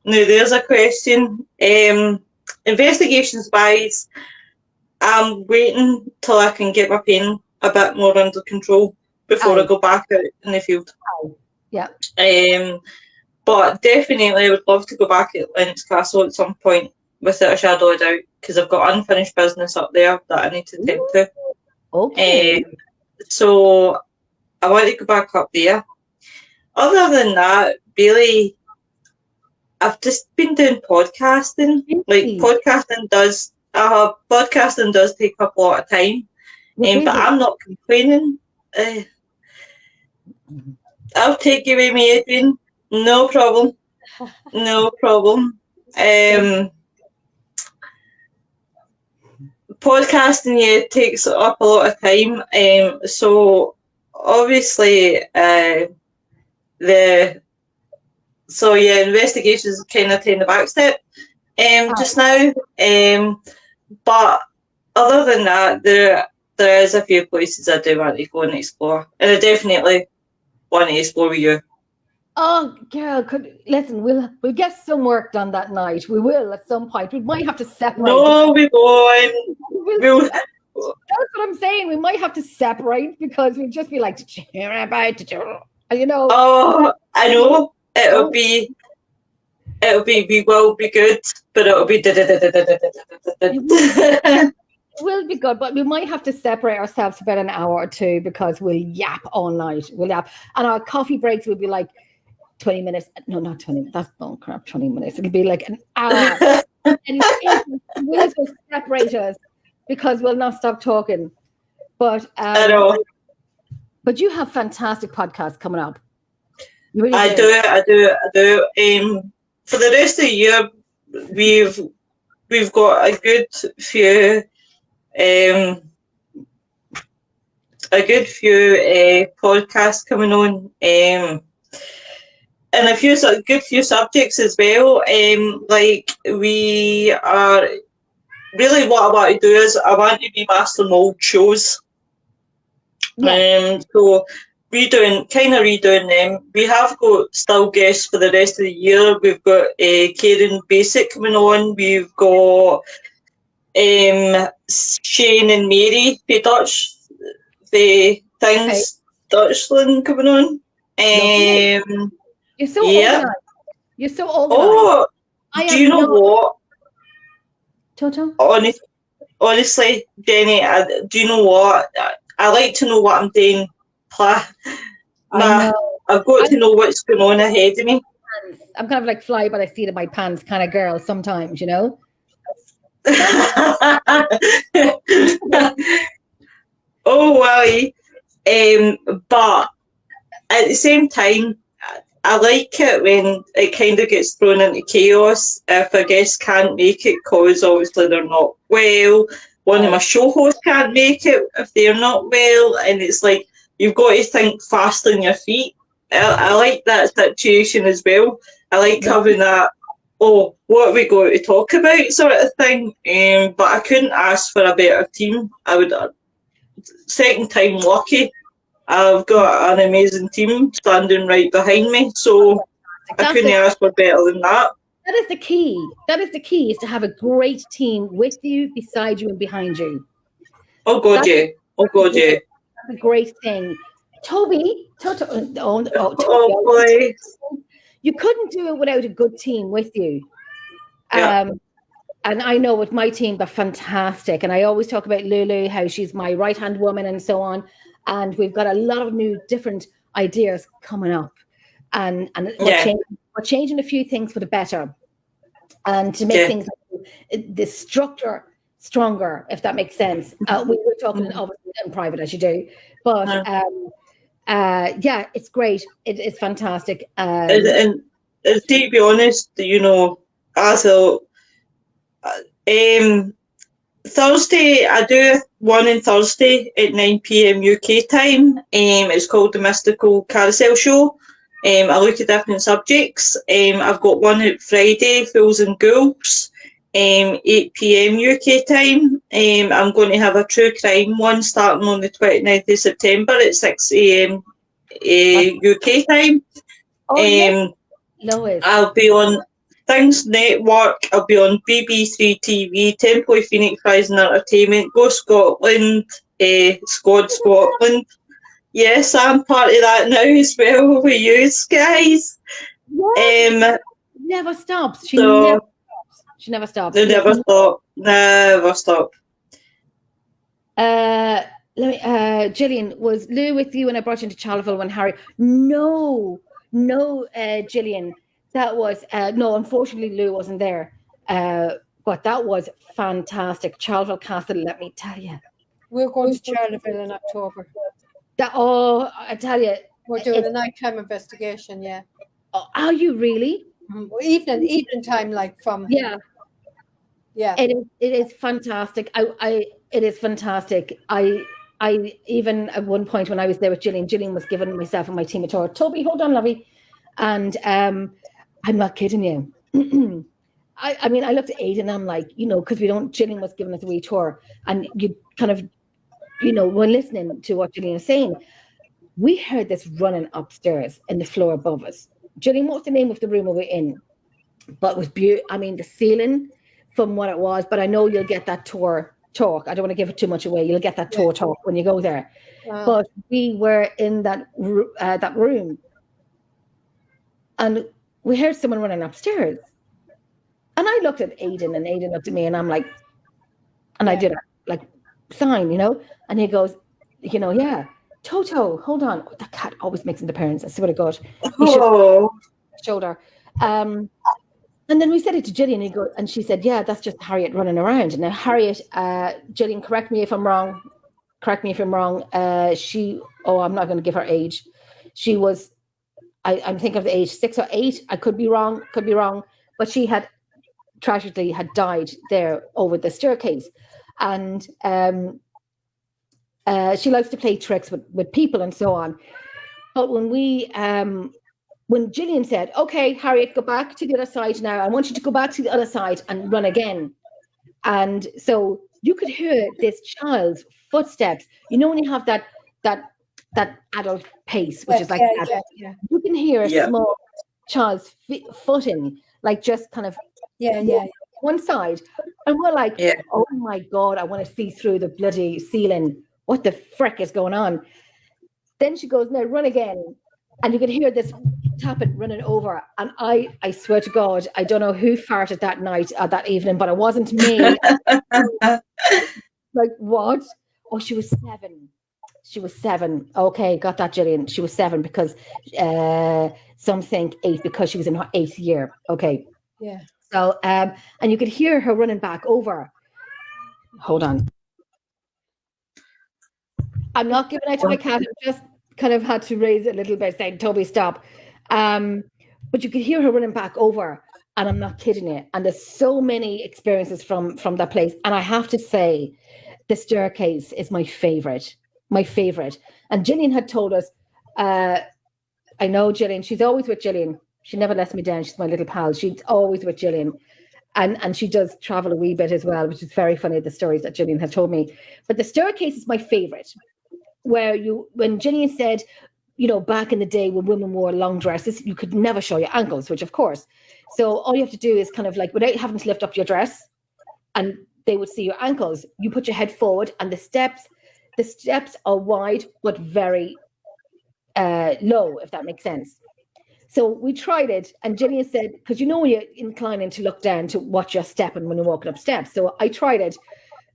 there's a question. Investigations wise, I'm waiting till I can get my pain a bit more under control before I Aye. go back out in the field. Yeah. But definitely I would love to go back at Lennox Castle at some point without a shadow of a doubt, because I've got unfinished business up there that I need to tend to. Okay. So I want to go back up there. Other than that, really, I've just been doing podcasting. Like Really? podcasting does take up a lot of time, You're but busy. I'm not complaining. I'll take you with me, Adrian. No problem. No problem. Podcasting, yeah, takes up a lot of time. So obviously, investigations kind of taking the back step just now. But other than that, there is a few places I do want to go and explore, and I definitely want to explore with you. Oh, girl, listen, we'll get some work done that night. We will at some point. We might have to separate. No, we won't. That's what I'm saying. We might have to separate because we'll just be like, you know. Oh, I know. We will be good, but it'll be. It will be good, but we might have to separate ourselves for about an hour or two because we'll yap all night. We'll yap. And our coffee breaks will be like 20 minutes. No, not 20. That's bone crap, 20 minutes. It'll be like an hour. And we'll just separate us because we'll not stop talking. But I know. But you have fantastic podcasts coming up. You really I do. For the rest of the year, we've got a good few podcasts coming on, and a good few subjects as well. Like we are really, what I want to do is I want to be mastering old shows. So redoing them. We have got still guests for the rest of the year. We've got Karen Basic coming on. We've got Shane and Mary, the Dutch, the things, Dutchland coming on. You're so organized. You're so organized. Oh, do you know what? Toto? Honestly, Jenny, do you know what? I like to know what I'm doing. I've got to know what's going on ahead of me. I'm kind of like fly by the seat of my pants kind of girl sometimes, you know? Oh, well, but at the same time, I like it when it kind of gets thrown into chaos if a guest can't make it because obviously they're not well. One of my show hosts can't make it if they're not well, and it's like you've got to think fast on your feet. I like that situation as well. I like having that, what are we going to talk about sort of thing. But I couldn't ask for a better team. I would, second time lucky. I've got an amazing team standing right behind me, so I couldn't ask for better than that. That is the key. That is the key, is to have a great team with you, beside you, and behind you. Oh, God, yeah. Oh, God, yeah. That's a great thing. Toby, boy. You couldn't do it without a good team with you. Yeah. And I know with my team, they're fantastic. And I always talk about Lulu, how she's my right-hand woman and so on. And we've got a lot of new different ideas coming up. And we're changing a few things for the better. And to make things, the structure stronger, if that makes sense. We were talking obviously in private, as you do. But it's great. It's fantastic. And to be honest, you know, I thought Thursday, I do one on Thursday at 9 PM UK time. It's called the Mystical Carousel Show. I look at different subjects. I've got one at Friday, Fools and Ghouls. 8 p.m. UK time. I'm going to have a true crime one starting on the 29th of September at 6 a.m. UK time. Oh, yes, Lois. I'll be on Things Network, I'll be on BBC TV, Temple of Phoenix Rising Entertainment, Go Scotland, Squad Scotland. Yes, I'm part of that now as well with you guys. Never stops. So She never stops. they never stop. Never stop. Gillian, was Lou with you when I brought you into Charleville when Harry? No, Gillian. That was no. Unfortunately, Lou wasn't there. But that was fantastic. Charleville Castle. Let me tell you. We're going to Charleville in October. I tell you, We're doing a nighttime investigation. Yeah. Are you really? Evening time, like from. Yeah. Yeah. It is fantastic. It is fantastic. I even at one point when I was there with Gillian was giving myself and my team a tour. Toby, hold on, lovey. And I'm not kidding you. I mean, I looked at Aidan and I'm like, because Gillian was giving us a wee tour, and you kind of, were listening to what Gillian was saying. We heard this running upstairs in the floor above us. Gillian, what's the name of the room we were in? But it was beautiful. I mean, the ceiling from what it was, but I know you'll get that tour talk. I don't want to give it too much away. You'll get that tour talk when you go there. Wow. But we were in that room, and we heard someone running upstairs. And I looked at Aidan, and Aidan looked at me, and I'm like, I did a sign, and he goes, yeah, Toto, hold on. Oh, that cat always makes an appearance. I swear to God. Shoulder. And then we said it to Gillian, and she said, yeah, that's just Harriet running around. Now, Harriet, Gillian, correct me if I'm wrong. I'm not going to give her age. She was, I'm thinking of the age 6 or 8. I could be wrong, but she had tragically died there over the staircase. And she likes to play tricks with people and so on. But when Gillian said, okay, Harriet, go back to the other side now. I want you to go back to the other side and run again. And so you could hear this child's footsteps. When you have that adult pace, which is like that. Yeah. You can hear a small child's footing, like just kind of one side. And we're like, oh my God, I want to see through the bloody ceiling. What the frick is going on? Then she goes, no, run again. And you can hear this tapping running over. And I swear to God, I don't know who farted that night or that evening, but it wasn't me. Like, what? Oh, she was 7. Okay, got that, Gillian. She was 7 because some think 8 because she was in her 8th year. Okay. Yeah. So, and you could hear her running back over. Hold on. I'm not giving out to my cat. I just kind of had to raise it a little bit, saying, Toby, stop. But you could hear her running back over, and I'm not kidding you. And there's so many experiences from that place. And I have to say, the staircase is my favorite. And Gillian had told us, I know Gillian, she's always with Gillian. She never lets me down. She's my little pal. She's always with Gillian. And she does travel a wee bit as well, which is very funny, the stories that Gillian has told me. But the staircase is my favorite, when Gillian said, back in the day when women wore long dresses, you could never show your ankles, which of course. So all you have to do is kind of like, without having to lift up your dress, and they would see your ankles, you put your head forward, and the steps are wide, but very low, if that makes sense. So we tried it, and Gillian said, because when you're inclining to look down to watch your stepping when you're walking up steps. So I tried it,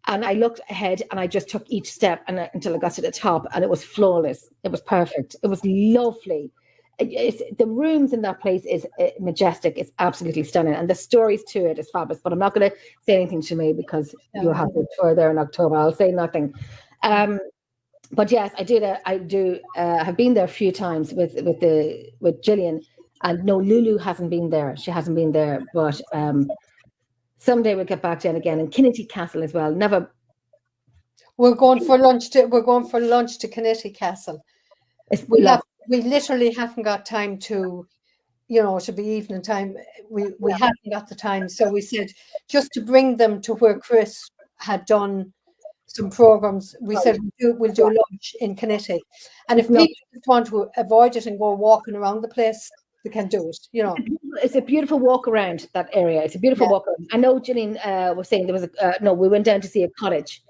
and I looked ahead, and I just took each step until I got to the top, and it was flawless. It was perfect. It was lovely. The rooms in that place is majestic. It's absolutely stunning, and the stories to it is fabulous. But I'm not going to say anything to me because you have the tour there in October. I'll say nothing. But yes, I do have been there a few times with Gillian, and no, Lulu hasn't been there. She hasn't been there, but someday we'll get back to it again. And Kinnity Castle as well. Never. We're going for lunch to Kinnity Castle. We literally haven't got time to it should be evening time. We hadn't got the time, so we said just to bring them to where Chris had done some programs. We said we'll do lunch in Kinetic, and if people just want to avoid it and go walking around the place, they can do it. It's a beautiful walk around that area. It's a beautiful walk around. I know Gillian was saying there was we went down to see a cottage.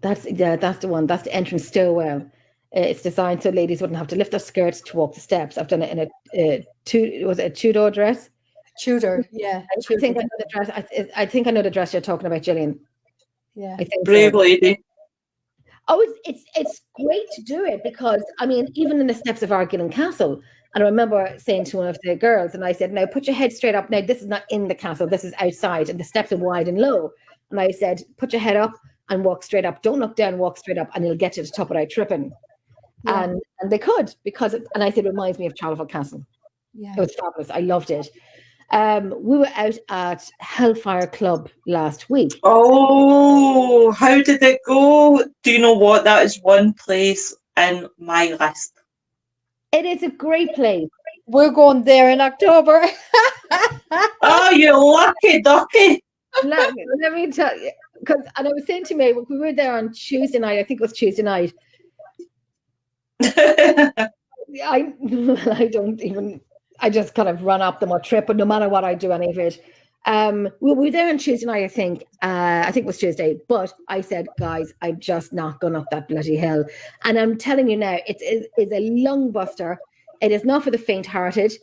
That's the one. That's the entrance stairwell. It's designed so ladies wouldn't have to lift their skirts to walk the steps. I've done it in a Tudor dress. Tudor, yeah. I think I know the dress. I think I know the dress you're talking about, Gillian. Yeah, I think brave lady. Oh, it's great to do it because I mean, even in the steps of Ardgillan Castle, and I remember saying to one of the girls, and I said, "Now put your head straight up. Now this is not in the castle. This is outside, and the steps are wide and low." And I said, "Put your head up and walk straight up. Don't look down. Walk straight up, and you'll get to the top without tripping." Yeah. And they could and I said it reminds me of Charleville Castle. Yeah, it was fabulous. I loved it. We were out at Hellfire Club last week. Oh, how did it go? Do you know what? That is one place in my list. It is a great place. We're going there in October. Oh, you lucky ducky. Let me tell you, and I was saying to May, we were there on Tuesday night. I think it was Tuesday night. I just kind of run up them or trip, but no matter what I do any of it. We were there on Tuesday night, I think it was Tuesday, but I said, guys, I'm just not going up that bloody hill. And I'm telling you now, it's a lung buster. It is not for the faint-hearted.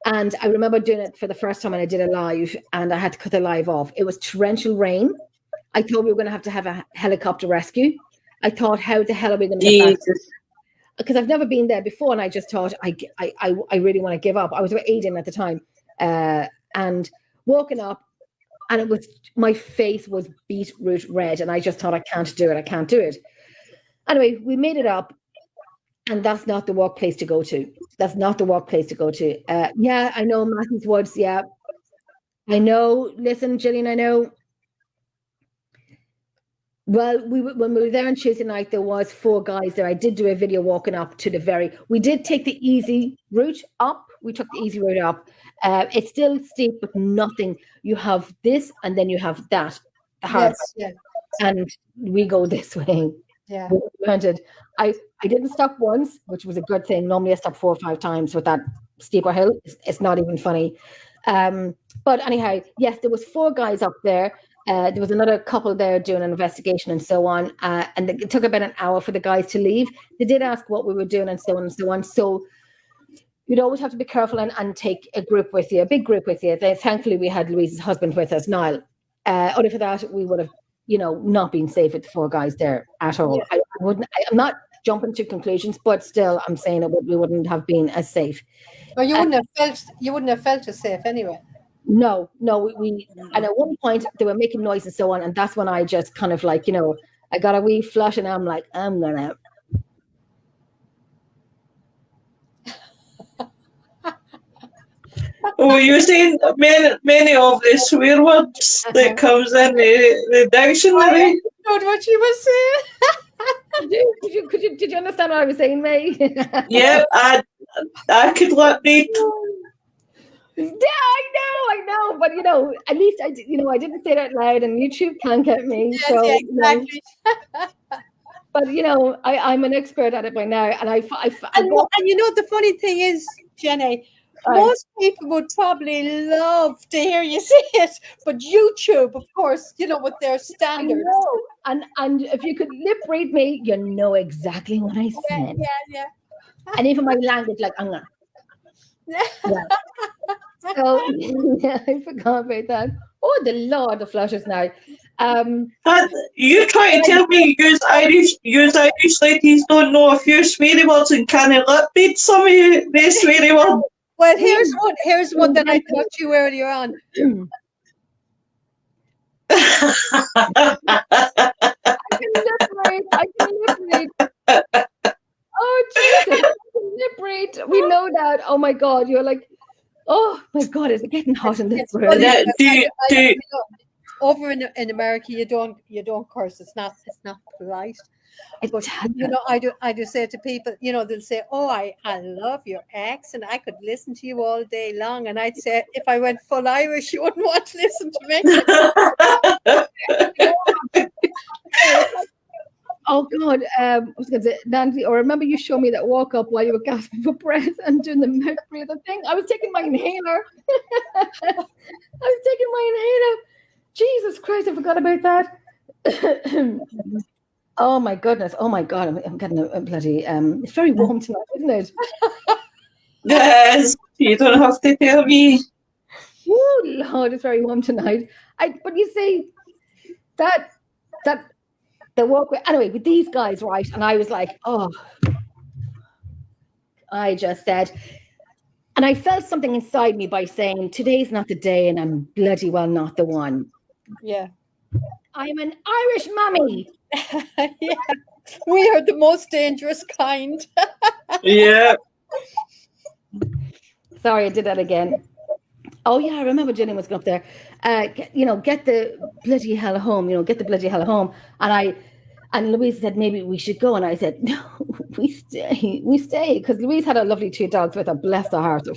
And I remember doing it for the first time when I did it live, and I had to cut the live off. It was torrential rain. I thought we were going to have a helicopter rescue. I thought, how the hell are we going to get back? Because I've never been there before, and I just thought I really want to give up. I was with Aidan at the time, and walking up, and my face was beetroot red, and I just thought I can't do it. Anyway, we made it up, and that's not the workplace to go to. Yeah, I know Matthews Woods. Yeah, I know. Listen, Gillian, I know. Well, when we were there on Tuesday night, there was 4 guys there. I did do a video walking up to we did take the easy route up. We took the easy route up. It's still steep, but nothing. You have this, and then you have that. Yes. And we go this way. Yeah. I didn't stop once, which was a good thing. Normally I stop 4 or 5 times with that steeper hill. It's not even funny. But anyhow, yes, there was 4 guys up there. There was another couple there doing an investigation and so on. And it took about an hour for the guys to leave. They did ask what we were doing and so on and so on. So you'd always have to be careful and take a group with you, a big group with you. Thankfully, we had Louise's husband with us, Niall. Only for that, we would have, not been safe with the 4 guys there at all. Yeah. I'm not jumping to conclusions, but still, I'm saying we wouldn't have been as safe. Well, you wouldn't have felt as safe anyway. No, we and at one point they were making noise and so on, and that's when I just kind of like, I got a wee flush, and I'm like, I'm gonna. Oh, you're saying many of the swear words that comes in the dictionary. I don't know what she was saying. Did you understand what I was saying, May? Yeah, I could lip read. Yeah, I know, but at least I didn't say it out loud, and YouTube can't get me. Yes, so, yeah, exactly. But I'm an expert at it by now, and the funny thing is, Jenny, most people would probably love to hear you say it, but YouTube, of course, with their standards. I know. And if you could lip read me, you know exactly what I said. Yeah. And even my language, like I'm gonna. Yeah. So I forgot about that. Oh, the Lord, the flushes now. You trying to tell me you Irish ladies don't know a few sweary words and can't lip read some of the sweary words? Well, here's one that I taught you earlier on. I can lip read. Oh, Jesus. I can lip read. We know that. Oh, my God. You're like, oh, my God. Is it getting hot in this room? Over in America, you don't curse. It's not polite. But you know, I do say to people, you know, they'll say, "Oh, I love your accent. I could listen to you all day long." And I'd say, if I went full Irish, you wouldn't want to listen to me. Oh God, I was going to say, Nancy, or remember you showed me that walk up while you were gasping for breath and doing the mouth breather thing? I was taking my inhaler. Jesus Christ, I forgot about that. Oh my goodness. Oh my God, I'm getting a bloody, it's very warm tonight, isn't it? Yes, you don't have to tell me. Oh Lord, it's very warm tonight. But you see, that the walkway, anyway, with these guys, right? And I was like, oh, I just said, and I felt something inside me by saying, today's not the day, and I'm bloody well not the one. Yeah. I'm an Irish mummy. Yeah. We are the most dangerous kind. Yeah. Sorry, I did that again. Oh yeah, I remember Gillian was going up there. Get the bloody hell home. Get the bloody hell home. And Louise said maybe we should go, and I said no, we stay, because Louise had a lovely 2 dogs with her. Bless her heart. They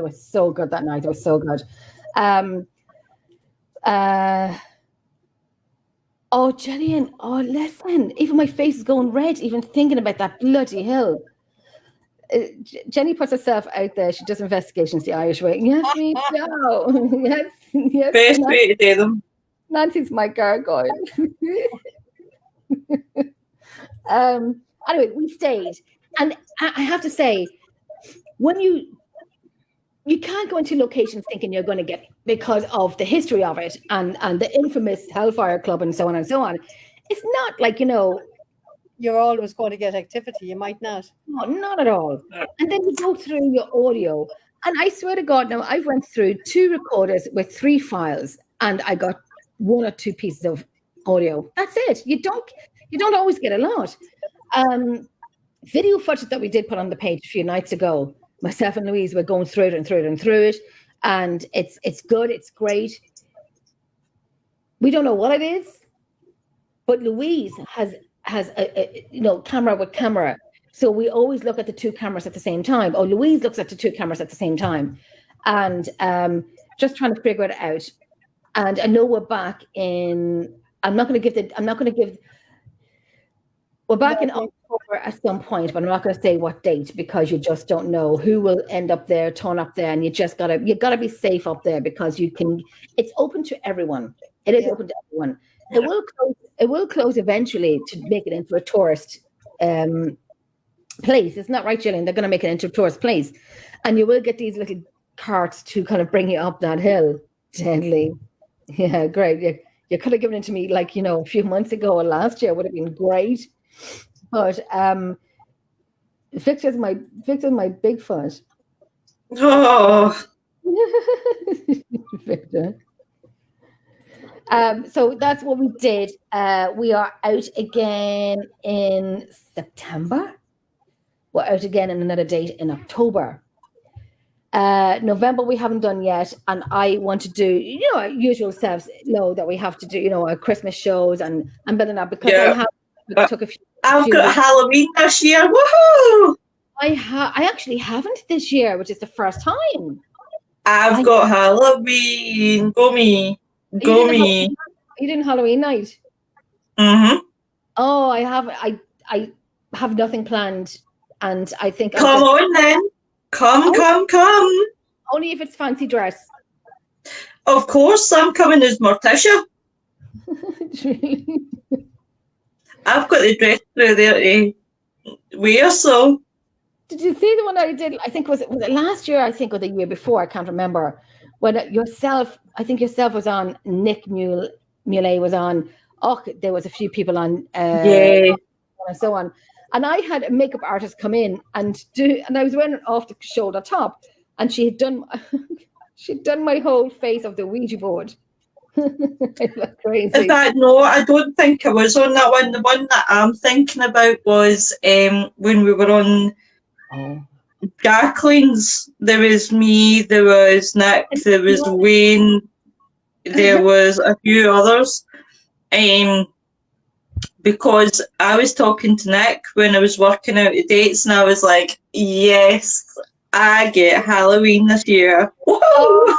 were so good that night. It was so good. Oh, Gillian. Oh, listen. Even my face is going red. Even thinking about that bloody hill. Jenny puts herself out there. She does investigations the Irish way. Yes, we do. Yes. Best way to do them. Nancy's my gargoyle. Anyway, we stayed. And I have to say, when you can't go into locations thinking you're going to get, because of the history of it and the infamous Hellfire Club and so on and so on. It's not like, you're always going to get activity. You might not. No, not at all. And then you go through your audio. And I swear to God, now I've went through 2 recorders with 3 files, and I got 1 or 2 pieces of audio. That's it. You don't always get a lot. Video footage that we did put on the page a few nights ago, myself and Louise were going through it and through it and through it. And it's good. It's great. We don't know what it is, but Louise has a camera with camera. So we always look at the 2 cameras at the same time. Or Louise looks at the 2 cameras at the same time. And just trying to figure it out. And I know we're back in, we're back in October at some point, but I'm not going to say what date, because you just don't know who will end up there, turn up there, and you gotta be safe up there, because it's open to everyone. It is open to everyone. It will close eventually to make it into a tourist place. It's not right, Gillian. They're going to make it into a tourist place, and you will get these little carts to kind of bring you up that hill gently. Yeah, great. You could have given it to me a few months ago or last year. Would have been great. But Victor's my Bigfoot. Oh. Victor. So that's what we did. We are out again in September. We're out again in another date in October. November we haven't done yet, and I want to do our usual selves that we have to do our Christmas shows and building up, because I took a few. I've got weeks. Halloween this year. Woohoo! I actually haven't this year, which is the first time. I've got Halloween. Go me. Go me. Are you doing Halloween night? Mm-hmm. Oh, I have nothing planned, and I think Come on then. Come. Only if it's fancy dress. Of course, I'm coming as Morticia. I've got the dress through there to wear, so. Did you see the one that I did? I think was it last year? I think, or the year before? I can't remember. When yourself was on. Nick Muley was on. Oh, there was a few people on. And so on. And I had a makeup artist come in and I was wearing an off the shoulder top, and she'd done my whole face of the Ouija board. It looked crazy. In fact, no, I don't think I was on that one. The one that I'm thinking about was when we were on Garclean's. There was me, there was Nick, there was Wayne, there was a few others. because I was talking to Nick when I was working out the dates, and I was like, yes, I get Halloween this year. Woo! Oh,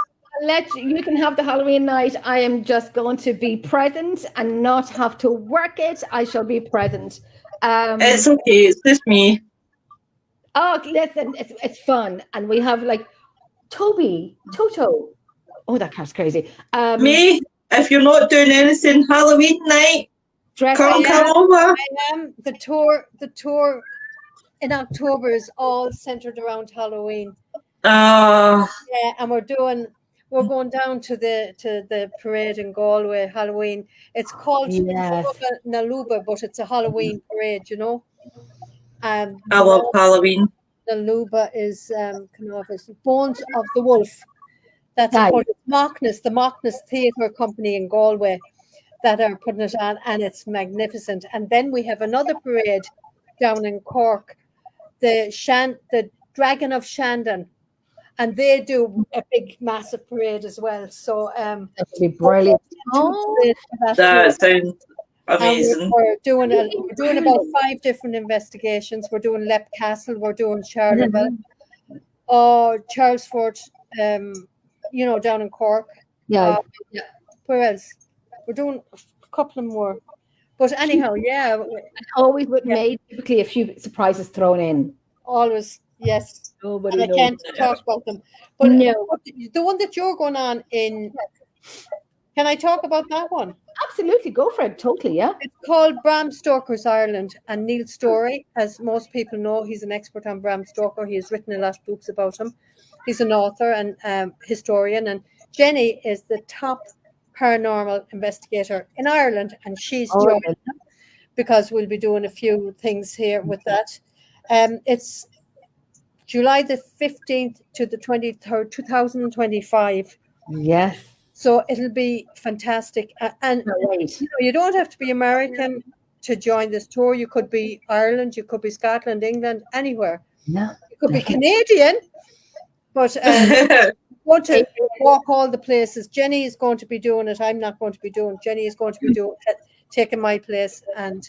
you can have the Halloween night. I am just going to be present and not have to work it. I shall be present. It's okay, it's just me. Oh, listen, it's fun, and we have like Toto. Oh, that cat's crazy. Me, if you're not doing anything Halloween night, Dress come up. over. The tour in October is all centered around Halloween. Yeah, and we're going down to the parade in Galway, Halloween. It's called Naluba, but it's a Halloween parade, you know. I love Halloween. Naluba is Bones of the Wolf. That's the Macnas Theatre Company in Galway that are putting it on, and it's magnificent. And then we have another parade down in Cork, the Dragon of Shandon, and they do a big, massive parade as well. So that would be brilliant. That sounds amazing. We're doing about 5 different investigations. We're doing Leap Castle, we're doing Charleville, Charlesford, you know, down in Cork. Yeah. Where else? We're doing a couple of more. But anyhow, yeah. Always with me, typically a few surprises thrown in. Always, yes. Nobody and I can't talk about them. But the one that you're going on in, can I talk about that one? Absolutely, go for it, totally, yeah. It's called Bram Stoker's Ireland, and Neil Storey, as most people know, he's an expert on Bram Stoker. He has written a lot of books about him. He's an author and historian, and Jenny is the top paranormal investigator in Ireland, and she's joined because we'll be doing a few things here with that. It's July the 15th to the 23rd, 2025. Yes. So it'll be fantastic. And you don't have to be American to join this tour. You could be Ireland, you could be Scotland, England, anywhere. No. You could be Canadian, but want to walk all the places. Jenny is going to be doing it. I'm not going to be doing it. Jenny is going to be taking my place, and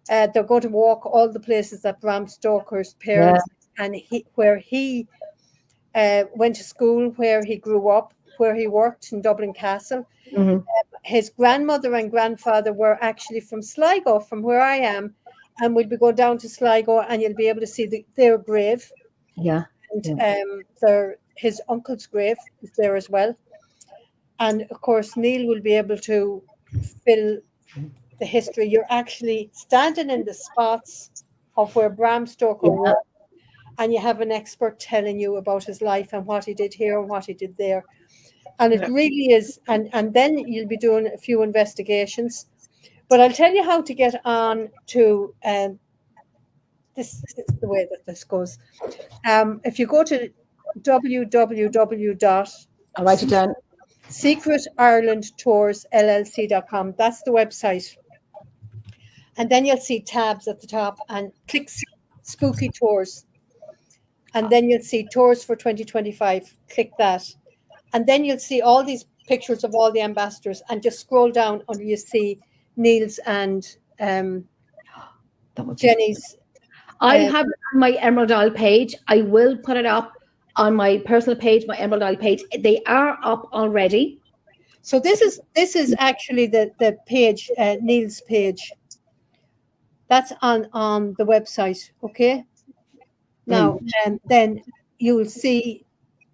they're going to walk all the places that Bram Stoker's parents and where he went to school, where he grew up, where he worked in Dublin Castle. Mm-hmm. His grandmother and grandfather were actually from Sligo, from where I am, and we'll be going down to Sligo, and you'll be able to see their grave. Yeah. And his uncle's grave is there as well. And of course, Neil will be able to fill the history. You're actually standing in the spots of where Bram Stoker was, and you have an expert telling you about his life and what he did here and what he did there. And it really is. And then you'll be doing a few investigations. But I'll tell you how to get on to this is the way that this goes. If you go to I'll write it down. secretirelandtoursllc.com. That's the website. And then you'll see tabs at the top, and click Spooky Tours. And then you'll see Tours for 2025. Click that. And then you'll see all these pictures of all the ambassadors, and just scroll down until you see Neil's and Jenny's. I have it on my Emerald Isle page. I will put it up on my personal page, my Emerald Isle page. They are up already. So this is actually the page, Neil's page. That's on the website. Okay. Now, and then you'll see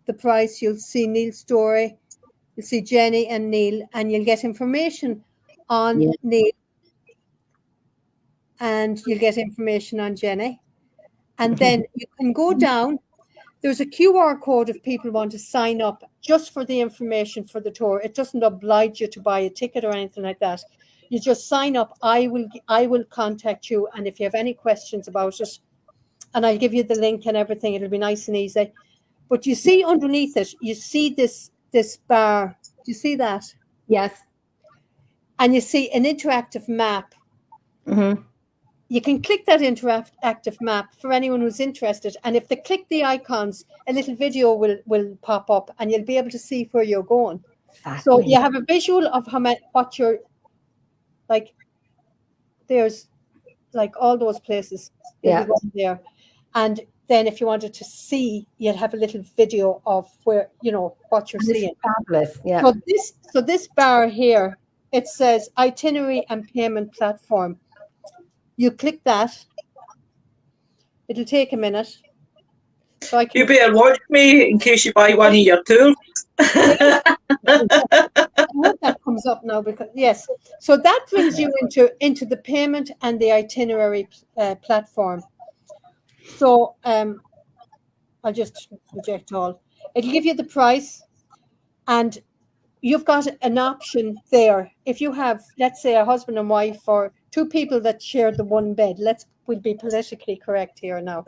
the price. You'll see Neil's story. You'll see Jenny and Neil, and you'll get information on Neil, and you'll get information on Jenny. And then you can go down. There's a QR code if people want to sign up just for the information for the tour. It doesn't oblige you to buy a ticket or anything like that. You just sign up. I will contact you, and if you have any questions about it, and I'll give you the link and everything. It'll be nice and easy. But you see underneath it, you see this bar. Do you see that? Yes. And you see an interactive map. Mm-hmm. You can click that interactive map for anyone who's interested. And if they click the icons, a little video will pop up, and you'll be able to see where you're going. Exactly. So you have a visual of what you're like. there's like all those places. You'll Yeah. be going there. And then if you wanted to see, you'd have a little video of where, you know, what you're And it's seeing. fabulous. Yeah. So this bar here, it says itinerary and payment platform. You click that. It'll take a minute. So I You can better watch me in case you buy one of your tours. I hope that comes up now because yes. So that brings you into the payment and the itinerary platform. So I'll just reject all. It'll give you the price, and you've got an option there. If you have, let's say, a husband and wife or two people that share the one bed, we'll be politically correct here now.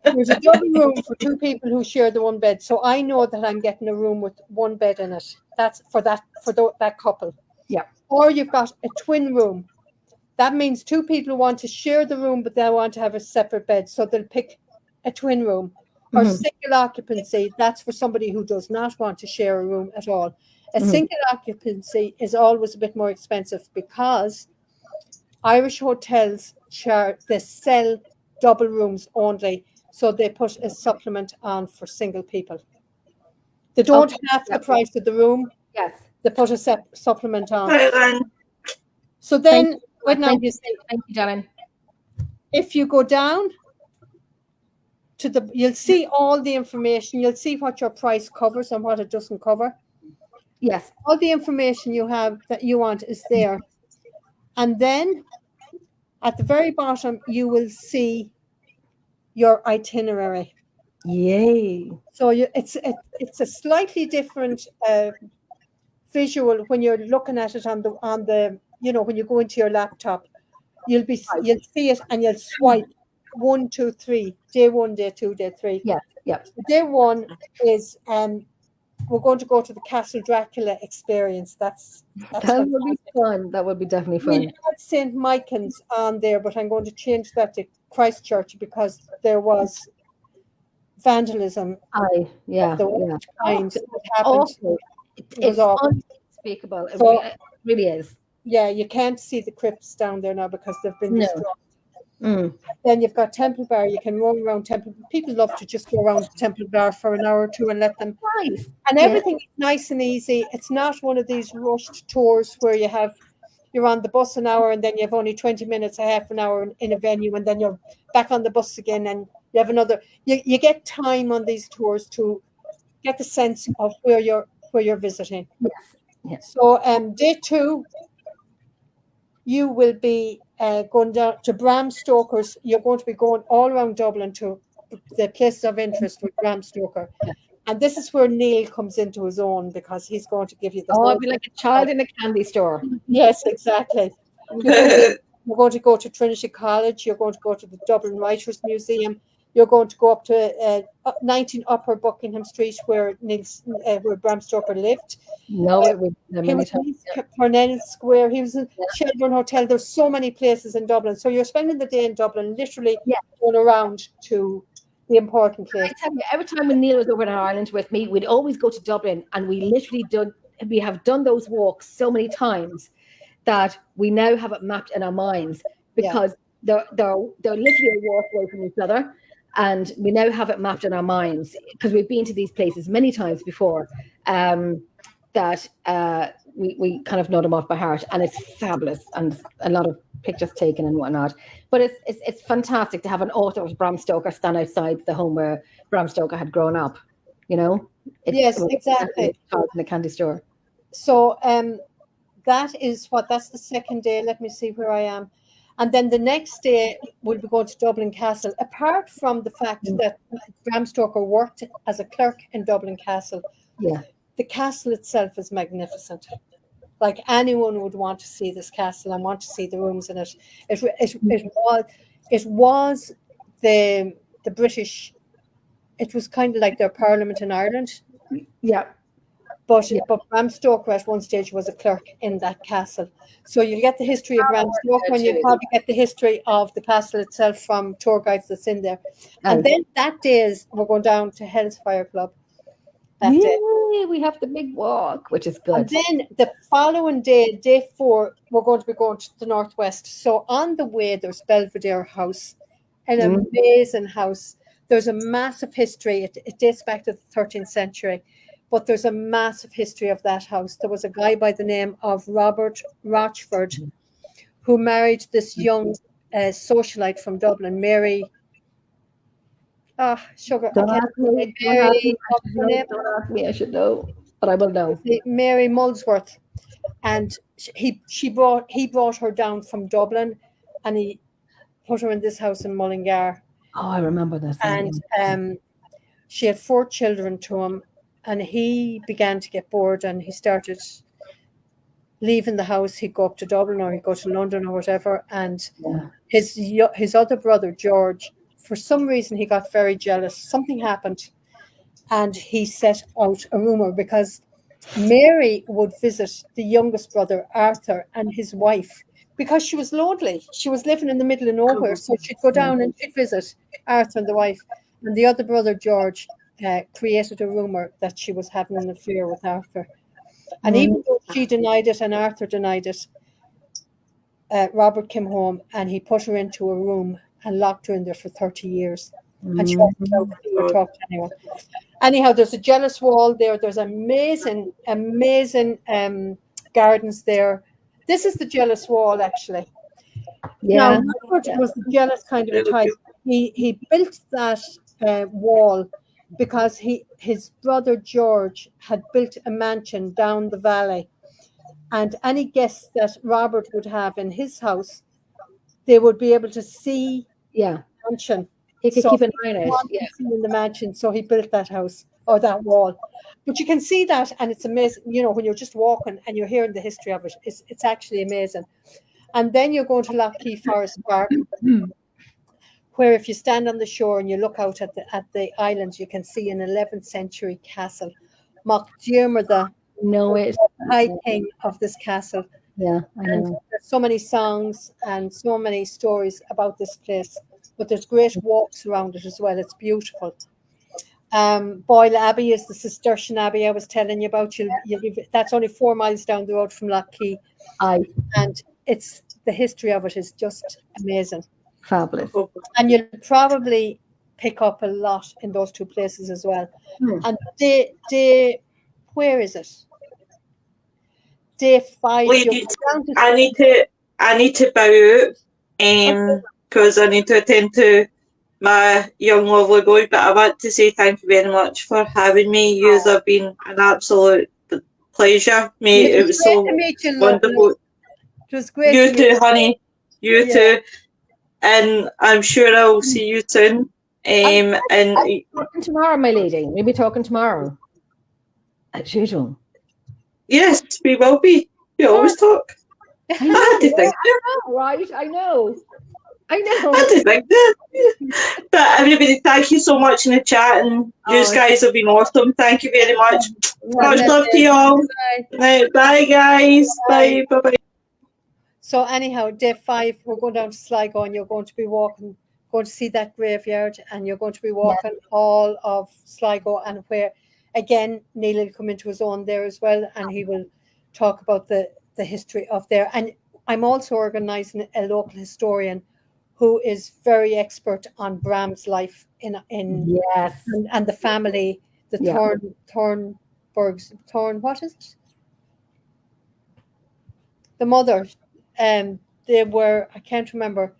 There's a double room for two people who share the one bed. So I know that I'm getting a room with one bed in it. That's for that couple. Yeah. Or you've got a twin room. That means two people want to share the room, but they want to have a separate bed. So they'll pick a twin room. Or single occupancy, that's for somebody who does not want to share a room at all. A single occupancy is always a bit more expensive because Irish hotels they sell double rooms only, so they put a supplement on for single people. They don't have the price of the room. Yes. They put a supplement on. Right then. So then, Thank you, Darren. if you go down to you'll see all the information. You'll see what your price covers and what it doesn't cover. Yes. All the information you have that you want is there. And then at the very bottom, you will see your itinerary. Yay. So it's a slightly different visual when you're looking at it on the you know, when you go into your laptop, you'll see it and you'll swipe 1, 2, 3, day 1, day 2, day 3. Yeah. Yeah. Day 1 is we're going to go to the Castle Dracula experience. That would be fun. That would be definitely fun. We had St. Michan's on there, but I'm going to change that to Christchurch because there was vandalism. Yeah. Kind that happened. Awful. It's unspeakable. It really is. Yeah, you can't see the crypts down there now because they've been destroyed. Then you've got Temple Bar. You can roam around Temple. People love to just go around Temple Bar for an hour or two and let them. Nice. And everything is nice and easy. It's not one of these rushed tours where you're on the bus an hour and then you have only 20 minutes, a half an hour in a venue, and then you're back on the bus again and you have another. You get time on these tours to get the sense of where you're visiting. Yes. So day 2, you will be going down to Bram Stoker's. You're going to be going all around Dublin to the places of interest with Bram Stoker. And this is where Neil comes into his own because he's going to give you the I'll be like a child in a candy store. Yes, exactly. You're going to go to Trinity College. You're going to go to the Dublin Writers Museum. You're going to go up to 19 Upper Buckingham Street where Bram Stoker lived. No, it was Parnell Square. He was in Shelbourne Hotel. There's so many places in Dublin. So you're spending the day in Dublin, literally going around to the important place. I tell you, every time when Neil was over in Ireland with me, we'd always go to Dublin, and we have done those walks so many times that we now have it mapped in our minds because they're literally a walk away from each other. And we now have it mapped in our minds because we've been to these places many times before that we kind of know them off by heart, and it's fabulous and a lot of pictures taken and whatnot. But it's fantastic to have an author of Bram Stoker stand outside the home where Bram Stoker had grown up. You know? Yes, exactly. In the candy store. So that's the second day. Let me see where I am. And then the next day, we'll be going to Dublin Castle. Apart from the fact that Bram Stoker worked as a clerk in Dublin Castle, the castle itself is magnificent. Like anyone would want to see this castle and want to see the rooms in it. It was the British. It was kind of like their Parliament in Ireland. Yeah. But Bram Stoker at one stage was a clerk in that castle. So you'll get the history of Bram Stoker and you'll probably get the history of the castle itself from tour guides that's in there. And then that day we're going down to Hell's Fire Club. that day. Yay, we have the big walk, which is And good. then the following day, day 4, we're going to be going to the northwest. So on the way, there's Belvedere House, an Mm. amazing house. There's a massive history. It dates back to the 13th century, but there's a massive history of that house. There was a guy by the name of Robert Rochford who married this young socialite from Dublin, Mary. Sugar. Don't I can't ask me. Don't Mary, ask me. what's her name? Don't ask me. I should know, but I will know. Mary Molesworth, and he brought her down from Dublin, and he put her in this house in Mullingar, Oh, I remember this. and she had 4 children to him, and he began to get bored, and he started leaving the house. He'd go up to Dublin or he'd go to London or whatever, and Yeah. his other brother George, for some reason, he got very jealous. Something happened, and he set out a rumor because Mary would visit the youngest brother, Arthur, and his wife because she was lonely. She was living in the middle of nowhere. So she'd go down and she'd visit Arthur and the wife. And the other brother, George, created a rumor that she was having an affair with Arthur. And even though she denied it and Arthur denied it, Robert came home and he put her into a room and locked her in there for 30 years. And she wasn't allowed to see or talk to anyone. Anyhow, there's a jealous wall there. There's amazing gardens there. This is the jealous wall, actually. Yeah. Now, Robert was the jealous kind of a type. He built that wall because his brother George had built a mansion down the valley, and any guests that Robert would have in his house, they would be able to see Yeah. the mansion. He could So keep an eye on it. wanted Yeah. to see in the mansion, so he built that house or that wall. But you can see that, and it's amazing. You know, when you're just walking and you're hearing the history of it, it's actually amazing. And then you're going to Lough Forest Park, where if you stand on the shore and you look out at the island, you can see an 11th century castle. Mac Diarmid, No, it's high king of this castle. yeah. I And know. there's so many songs and so many stories about this place, but there's great walks around it as well. It's beautiful. Boyle Abbey is the Cistercian Abbey I was telling you about. That's only 4 miles down the road from Lough, and it's the history of it is just amazing. Fabulous. And you'll probably pick up a lot in those 2 places as well. And where is it? Day 5. Ladies, I need to bow out because I need to attend to my young lovely boy. But I want to say thank you very much for having me. You have been an absolute pleasure, mate. It was so wonderful. It was great. You too, honey. You too. And I'm sure I'll see you soon. And talking tomorrow, my lady. We'll be talking tomorrow. As usual. Yes, we will be. We always talk. I had to think. Right, I know. I had to think that. But everybody, thank you so much in the chat, and you guys have been awesome. Thank you very much. Much love to you all. Bye, guys. Bye. Bye. So anyhow, day 5, we're going down to Sligo, and you're going to be going to see that graveyard, and you're going to be walking all of Sligo, and where, again, Neil will come into his own there as well, and he will talk about the history of there. And I'm also organising a local historian who is very expert on Bram's life and the family, the Thornburgs. What is it? The mother. They were, I can't remember.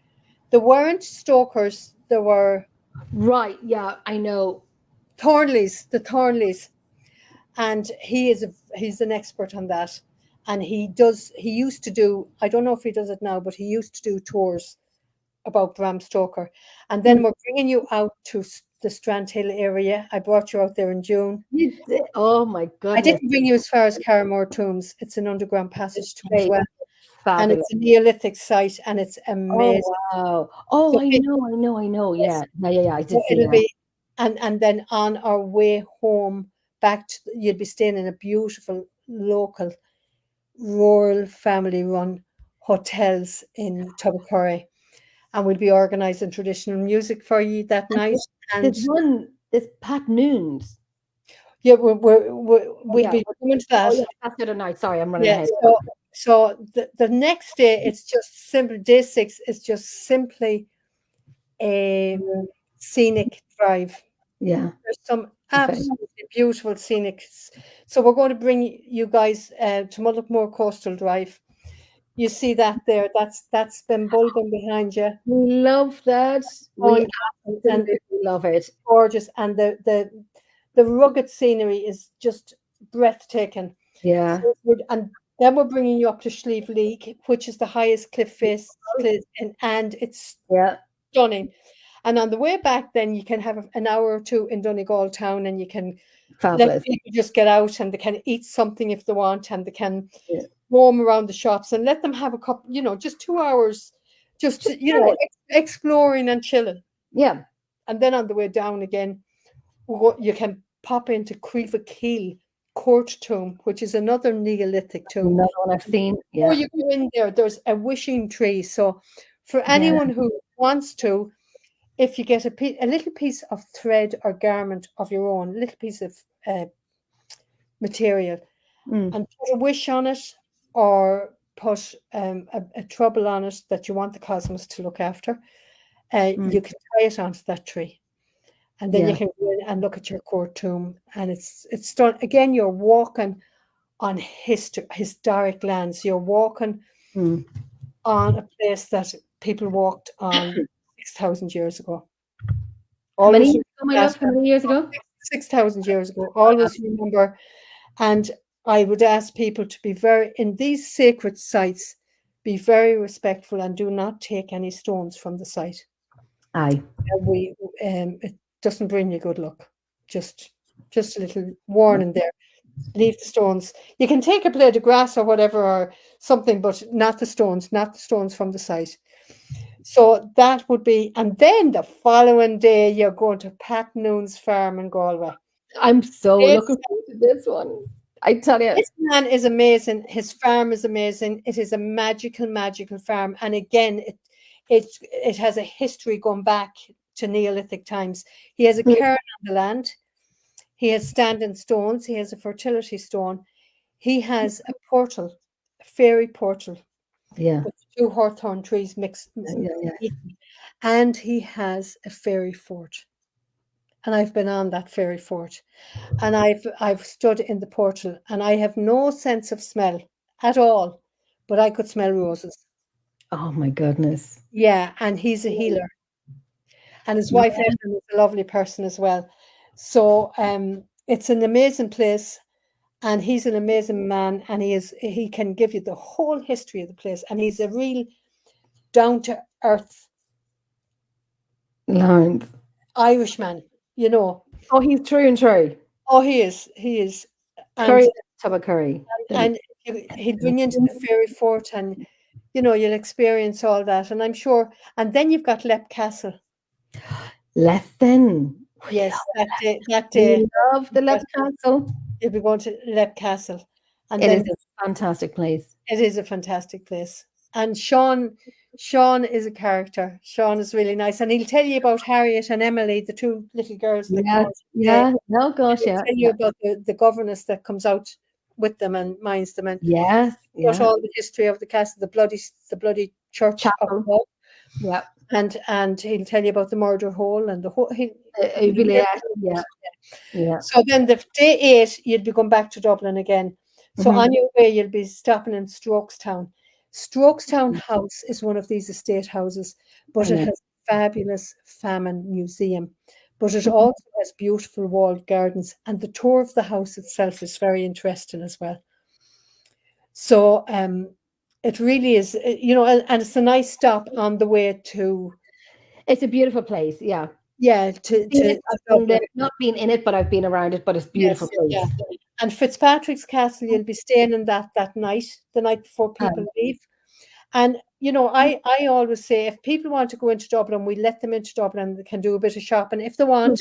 They weren't Stokers. They were right. Yeah, I know. Thornleys, the Thornleys, and he's an expert on that. And he used to do, I don't know if he does it now, but he used to do tours about Bram Stoker. And then we're bringing you out to the Strandhill area. I brought you out there in June. Oh my goodness. I didn't bring you as far as Carramore Tombs. It's an underground passage to as well. Fabulous. And it's a Neolithic site, and it's amazing. Oh, wow. Oh, so I know. Yeah. I did see that. And then on our way home back, you'd be staying in a beautiful local rural family-run hotels in Tubbercurry, and we'll be organising traditional music for you that night. And there's Pat Noons. Yeah, we'll yeah. be coming to that. Oh, yeah, that's the other night. Sorry, I'm running Yeah. ahead. So the next day, it's just simple. Day 6 is just simply a scenic drive. Yeah. There's some Okay. absolutely beautiful scenics. So we're going to bring you guys to Mullaghmore Coastal Drive. You see that there? That's Benbulben behind you. We love that. Oh, We and absolutely love it. gorgeous, and the rugged scenery is just breathtaking. Yeah. And then we're bringing you up to Slieve League, which is the highest cliff face, and it's Yeah. stunning. And on the way back, then you can have an hour or two in Donegal town, and you can let Fabulous. people just get out and they can eat something if they want, and they can Yeah. roam around the shops and let them have a couple, just 2 hours, just exploring and chilling. Yeah. And then on the way down again, you can pop into Creevakeel Court Tomb, which is another Neolithic tomb. Another one I've seen. Yeah. Before you go in there, there's a wishing tree. So for anyone who wants to, if you get a little piece of thread or garment of your own, a little piece of material, and put a wish on it, or put a trouble on it that you want the cosmos to look after, you can tie it onto that tree. And then you can go in and look at your court tomb, and it's done. Again, you're walking on historic lands. You're walking on a place that people walked on 6,000 years ago. How many years ago? 6,000 years ago. Always remember. And I would ask people to be in these sacred sites, be very respectful and do not take any stones from the site. Aye. It doesn't bring you good luck. Just a little warning there. Leave the stones. You can take a blade of grass or whatever or something, but not the stones from the site. So that would be, and then the following day you're going to Pat Noon's farm in Galway. I'm so looking forward to this one. I tell you, this man is amazing. His farm is amazing. It is a magical farm, and again, it has a history going back to Neolithic times. He has a cairn on the land. He has standing stones. He has a fertility stone. He has a portal, a fairy portal. Yeah. With 2 hawthorn trees mixed. Yeah. And he has a fairy fort. And I've been on that fairy fort. And I've stood in the portal, and I have no sense of smell at all, but I could smell roses. Oh my goodness. Yeah, and he's a healer. And his wife Evelyn is a lovely person as well. So it's an amazing place, and he's an amazing man, and he can give you the whole history of the place, and he's a real down-to-earth Irishman, Oh, he's true and true. Oh, he is. Curry, have a curry. And he'll bring you into the fairy fort, and you'll experience all that. And I'm sure. And then you've got Leap Castle. Lethen. Yes, that day. We love the Leap Castle. You'll be going to Leap Castle, and it is a fantastic place. It is a fantastic place. And Sean is a character. Sean is really nice, and he'll tell you about Harriet and Emily, the 2 little girls. Yeah. No, gosh, yeah. Tell you about the governess that comes out with them and minds them, and all the history of the castle, the bloody church chapel. Yeah, and he'll tell you about the murder hole and the whole. Yeah. So then the day 8, you'd be going back to Dublin again. So on your way, you'll be stopping in Strokestown. Strokestown House is one of these estate houses, but it has a fabulous famine museum. But it also has beautiful walled gardens, and the tour of the house itself is very interesting as well. So it really is, and it's a nice stop on the way to. It's a beautiful place, yeah. Yeah, I've not been in it, but I've been around it. But it's beautiful place. Yeah. And Fitzpatrick's Castle, you'll be staying in that night, the night before people leave. And I always say, if people want to go into Dublin, we let them into Dublin. They can do a bit of shopping if they want,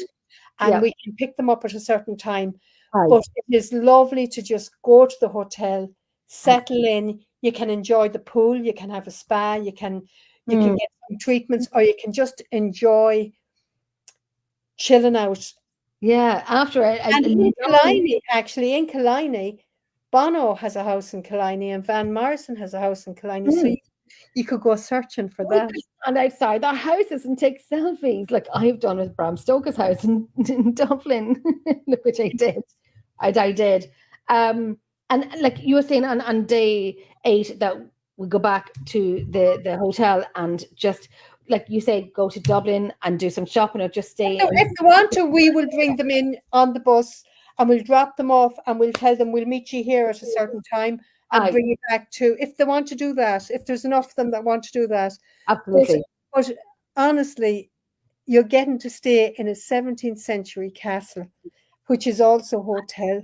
and we can pick them up at a certain time. But it is lovely to just go to the hotel, settle in. You can enjoy the pool. You can have a spa. You can get some treatments, or you can just enjoy chilling out Yeah, after And in Killiney, actually, in Killiney, Bono has a house in Killiney and Van Morrison has a house in Killiney. So you could go searching for that. And outside their houses and take selfies, like I've done with Bram Stoker's house in Dublin, which I did. I did. And like you were saying on day 8 that we go back to the hotel and just, like you say, go to Dublin and do some shopping or just stay. So if they want to, we will bring them in on the bus and we'll drop them off and we'll tell them we'll meet you here at a certain time and bring you back to, if they want to do that, if there's enough of them that want to do that. Absolutely. But honestly, you're getting to stay in a 17th century castle, which is also a hotel.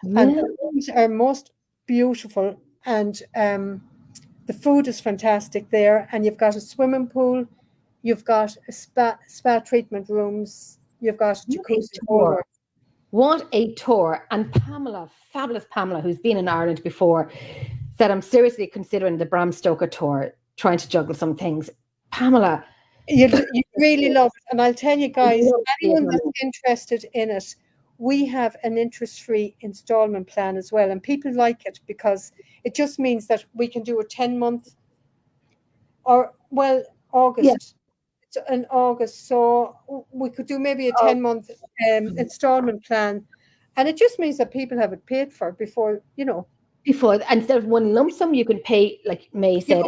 Yeah. And the rooms are most beautiful and the food is fantastic there. And you've got a swimming pool, you've got a spa treatment rooms, you've got a jacuzzi. What a tour. And Pamela, fabulous Pamela, who's been in Ireland before, said, I'm seriously considering the Bram Stoker tour, trying to juggle some things. Pamela. You really love it. And I'll tell you guys, anyone that's interested in it, we have an interest-free installment plan as well. And people like it because it just means that we can do a 10-month or, well, August. Yes. It's in August. So we could do maybe a 10-month installment plan. And it just means that people have it paid for before, Before, instead of one lump sum, you can pay, like May said.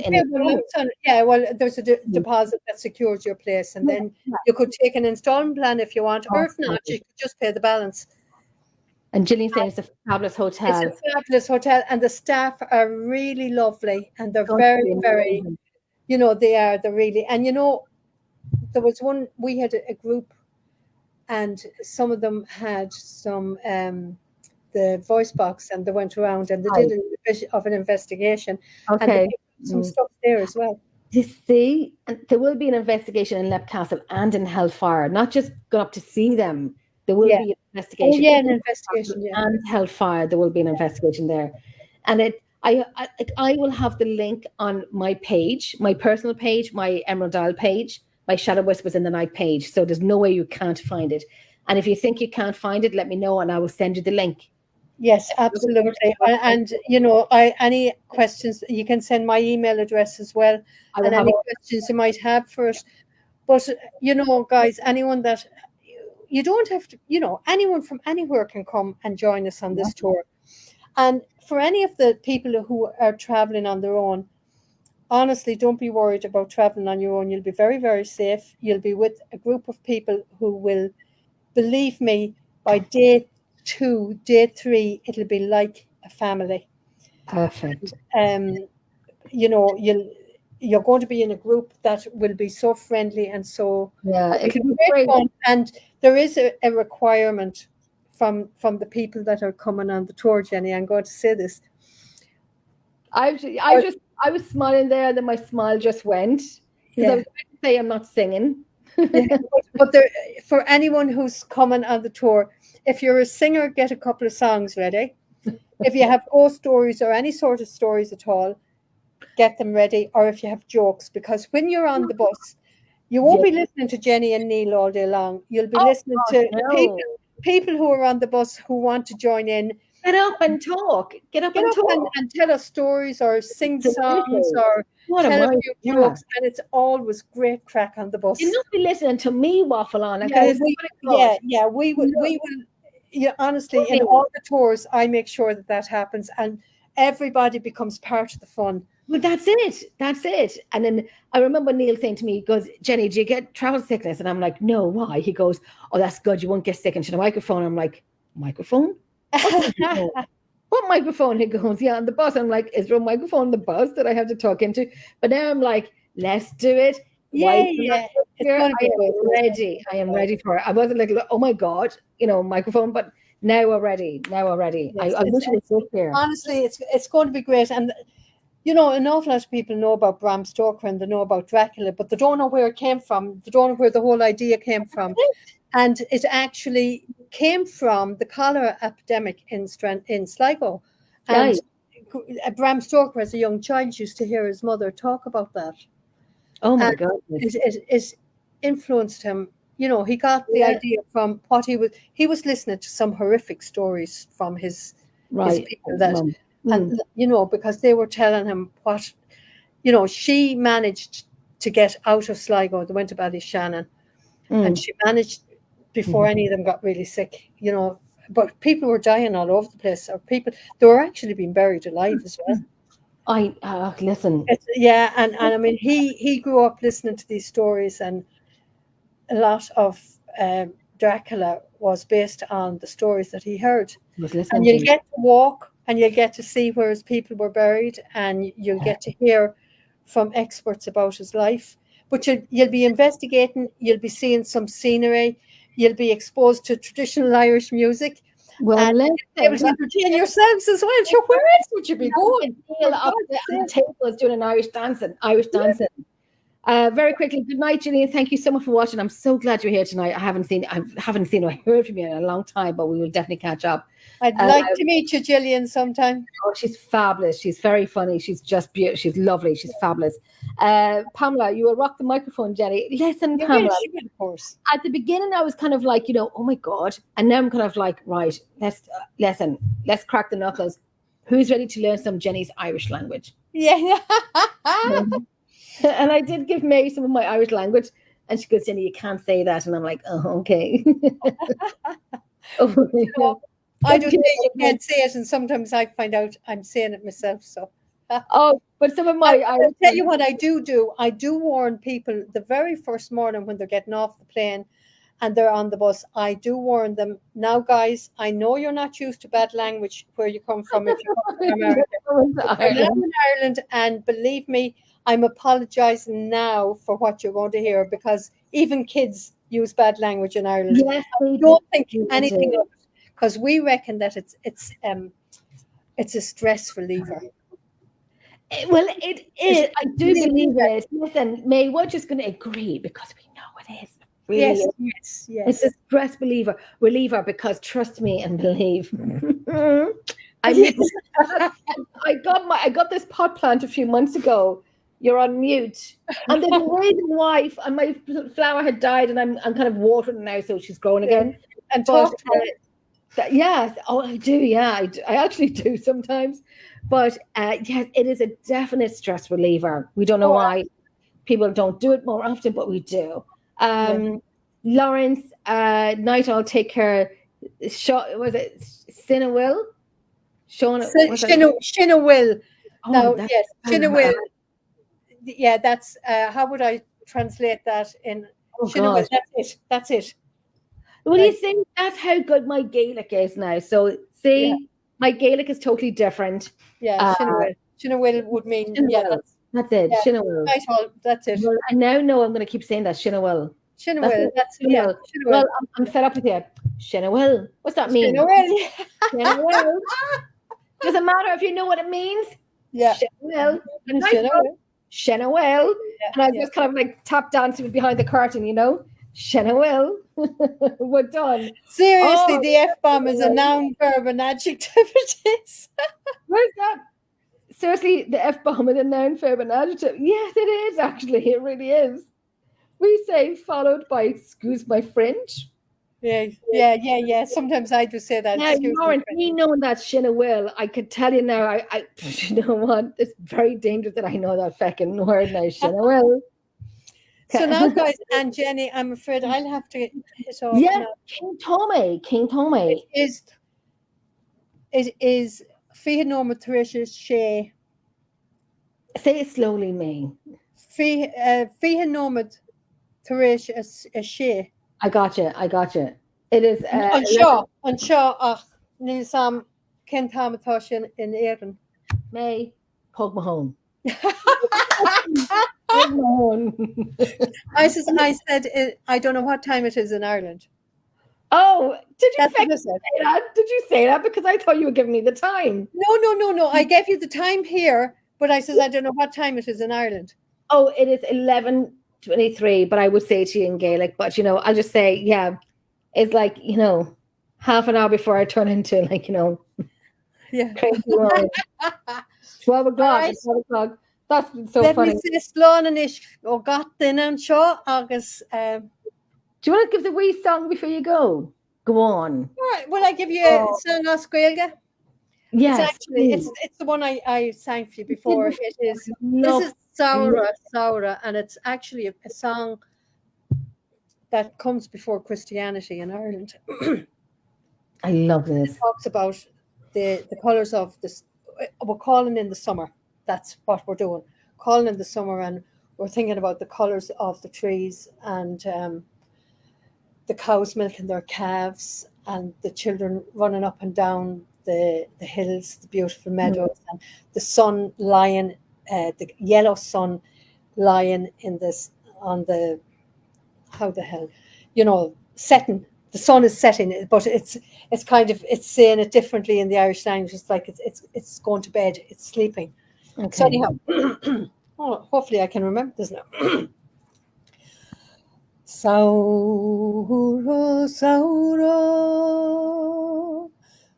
There's a deposit that secures your place, and then you could take an installment plan if you want, or if not, you could just pay the balance. And Gillian saying it's a fabulous hotel. It's a fabulous hotel, and the staff are really lovely, and they're very, very, they're really, and there was one, we had a group, and some of them had some the voice box, and they went around and they did a bit of an investigation. Okay. And they did some stuff there as well. You see, and there will be an investigation in Leap Castle and in Hellfire, not just going up to see them. There will be an investigation. Oh, an investigation. And Hellfire, there will be an investigation there. And I will have the link on my page, my personal page, my Emerald Isle page, my Shadow Whispers in the Night page. So there's no way you can't find it. And if you think you can't find it, let me know and I will send you the link. Yes, absolutely. And any questions, you can send my email address as well. And any questions you might have for it. But, guys, anyone that, you don't have to, anyone from anywhere can come and join us on this tour. And for any of the people who are traveling on their own, honestly, don't be worried about traveling on your own. You'll be very, very safe. You'll be with a group of people who will, believe me, by day 2, day 3, it'll be like a family. Perfect. You're going to be in a group that will be so friendly and so it'll be great fun. And there is a requirement from the people that are coming on the tour, Jenny. I'm going to say this. I was smiling there, and then my smile just went. Because I was going to say I'm not singing. But for anyone who's coming on the tour, if you're a singer, get a couple of songs ready. If you have ghost stories or any sort of stories at all, get them ready. Or if you have jokes, because when you're on the bus, you won't be listening to Jenny and Neil all day long. You'll be listening to people who are on the bus who want to join in. Get up and talk. Get up and talk. And tell us stories or sing songs or tell a few jokes. And it's always great crack on the bus. You'll not be listening to me waffle on. We will. Honestly, in all the tours, I make sure that happens. And everybody becomes part of the fun. Well, that's it. And then I remember Neil saying to me, he goes, Jenny, do you get travel sickness? And I'm like, no, why? He goes, oh, that's good. You won't get sick into the microphone. I'm like, microphone? What microphone? He goes, on the bus. I'm like, is there a microphone on the bus that I have to talk into? But now I'm like, let's do it. I am ready for it. I wasn't like, oh my God, microphone, but now we're ready. I wish it was here. Honestly, it's going to be great. And an awful lot of people know about Bram Stoker and they know about Dracula, but they don't know where it came from. They don't know where the whole idea came from. And it actually came from the cholera epidemic in Sligo. And Bram Stoker, as a young child, used to hear his mother talk about that. Oh, my God. It influenced him, he got the Yeah. idea from what he was listening to some horrific stories from his Right. people that, Mm. and because they were telling him what, she managed to get out of Sligo. They went to Ballyshannon, and she managed before any of them got really sick, but people were dying all over the place, or they were actually being buried alive as well. Listen. Yeah, and I mean, he grew up listening to these stories, and a lot of Dracula was based on the stories that he heard. And you'll get to walk, and you'll get to see where his people were buried, and you'll get to hear from experts about his life. But you'll be investigating, you'll be seeing some scenery, you'll be exposed to traditional Irish music. Well, and you'll be able to entertain yourselves as well. So where else would you be going? Up the table is doing an Irish dancing. Very quickly, good night, Gillian. Thank you so much for watching. I'm so glad you're here tonight. I haven't seen or heard from you in a long time, but we will definitely catch up. I'd like to meet you, Gillian, sometime. Oh, she's fabulous. She's very funny. She's just beautiful. She's lovely. She's fabulous. Pamela, you will rock the microphone, Jenny. Listen, Pamela. She will, of course. At the beginning, I was kind of like, oh my God. And now I'm kind of like, right, let's crack the knuckles. Who's ready to learn some Jenny's Irish language? Yeah. And I did give Mary some of my Irish language, and she goes, Jenny, you can't say that. And I'm like, oh, okay. I do say you can't say it, and sometimes I find out I'm saying it myself. So, but some of my I'll tell you what I do. I do warn people the very first morning when they're getting off the plane and they're on the bus. I do warn them, now, guys. I know you're not used to bad language where you come from. If you come from America, you're in Ireland, and believe me, I'm apologising now for what you're going to hear, because even kids use bad language in Ireland. Yes, I don't think anything of it, because we reckon that it's a stress reliever. Well, it is. I do believe it. Listen, May, we're just going to agree because we know it is. Really Yes. It's a stress reliever because trust me and believe. I got this pot plant a few months ago. You're on mute, and there's a reason why. And my flower had died, and I'm kind of watering now, so she's growing again. And talk. Yes, I do. Yeah, I actually do sometimes. But yes, it is a definite stress reliever. We don't know why people don't do it more often, but we do. Lawrence, night, I'll take care. Was it Sinawil? Shina will. Oh, now, yes, Shina will. Yeah, that's how would I translate that in Shina will? That's it. Well, you see, that's how good my Gaelic is now. So, my Gaelic is totally different. Yeah, Shina will would mean that's it. Yeah, Shina will. That's it. Well, I now know I'm going to keep saying that. Shina will. Shina will. That's it. Yeah. Well, I'm fed up with you. Shina will. What's that mean? Shina will. Shina will. Doesn't matter if you know what it means. Yeah. Shina will. Shina will. And I just kind of like tap dancing behind the curtain, Shina will. We're done. Seriously, the F-bomb is a noun, verb, and adjective. It is. Where's that? Seriously, the F-bomb is a noun, verb, and adjective. Yes, it is, actually. It really is. We say followed by, excuse my French. Yeah. Sometimes I do say that. Now, Lauren, me knowing that Shina will, I could tell you now, I you know what? It's very dangerous that I know that fucking word now, Shina will. So now, guys, and Jenny, I'm afraid I'll have to hit off. Yeah, now. King Tommy. It is Fihe Norma Theresa Shea. Say it slowly, May. Fihe Norma Theresa Shea. I got you. It is on Shaw Nilsam Ken Tamatoshin in Erin. May Pog Mahone. I said I don't know what time it is in Ireland. Oh, did you say that? Did you say that? Because I thought you were giving me the time. No. I gave you the time here, but I says I don't know what time it is in Ireland. Oh, it is 11:23, but I would say to you in Gaelic, but I'll just say, it's like, half an hour before I turn into crazy 12 o'clock. Right. 12 o'clock. That's so Let funny. Me say slán ish ó gat in an seo agus Do you want to give the wee song before you go? Go on. All right. Will I give you a song on Squelga? Yes. It's actually it's the one I sang for you before. It is this is Saura, and it's actually a song that comes before Christianity in Ireland. I love this. It talks about the colours of this. We're calling in the summer. That's what we're doing. Calling in the summer, and we're thinking about the colours of the trees and the cows milking their calves and the children running up and down the hills, the beautiful meadows, and the sun lying, the yellow sun lying in this on the how the hell, setting. The sun is setting, but it's kind of it's saying it differently in the Irish language. It's like it's going to bed, it's sleeping. Okay. So anyhow, hopefully I can remember this now. Saura, Saura,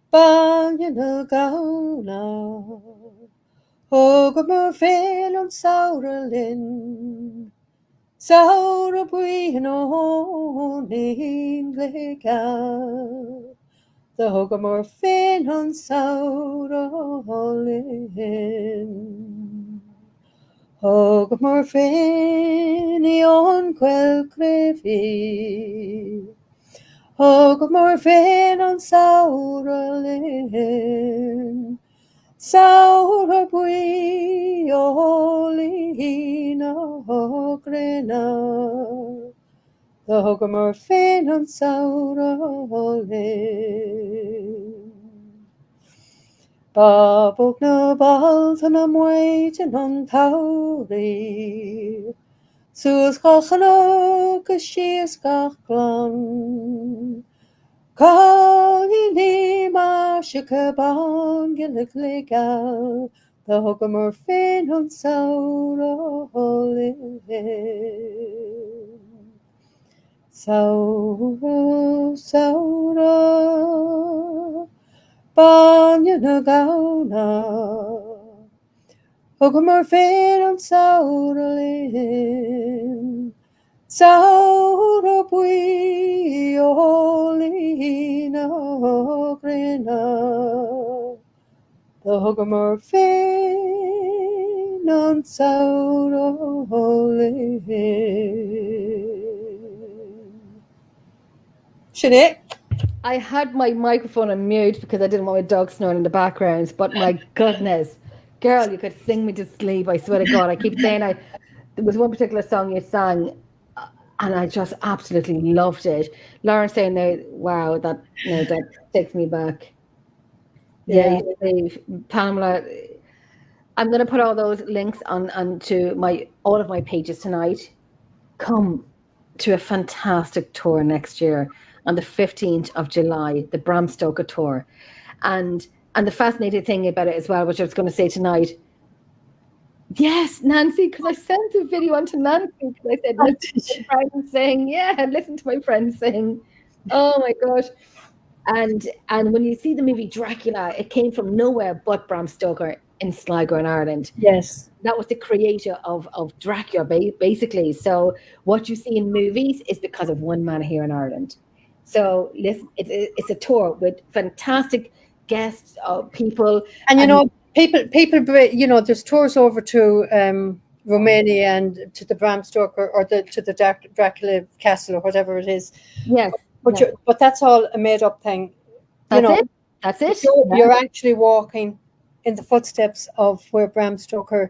Banya Gauna, Ogamur Felon Saura Lin, Saura Bueno Ningligal, the Ogamur Felon Saura Lin. Ogamur Feni on quel crevi, Ogamur Fen on Saura Lin, Saura Bui Olina Ogrena, the Ogamur Fen on Saura Lin. Babog na baltan am waiting on Tauri. Suas gachano kashias gachlan. Kalini mashikabang giliklegal. The hogamur fin on saura holin. Saura, saura. Banya na gauna, Ogamur Fen on Saura Lin, Saura Bui Olina Grena, the Ogamur Fen on Saura Lin. Sinead? I had my microphone on mute because I didn't want my dog snoring in the background, but my goodness, girl, you could sing me to sleep. I swear to God. I keep saying there was one particular song you sang and I just absolutely loved it. Lauren saying now, wow, that takes me back. Yeah, Pamela, I'm going to put all those links onto all of my pages tonight. Come to a fantastic tour next year on the 15th of July, the Bram Stoker tour. And the fascinating thing about it as well, which I was going to say tonight, yes, Nancy, because I sent a video on to Nancy, because I said, listen to my friend sing. Yeah, listen to my friend sing. Oh my gosh. And when you see the movie Dracula, it came from nowhere but Bram Stoker in Sligo in Ireland. Yes. That was the creator of Dracula, basically. So what you see in movies is because of one man here in Ireland. So listen, it's a tour with fantastic guests, people. And people, there's tours over to Romania and to the Bram Stoker or to the Dracula Castle or whatever it is. Yes. But that's all a made up thing. That's it. You're actually walking in the footsteps of where Bram Stoker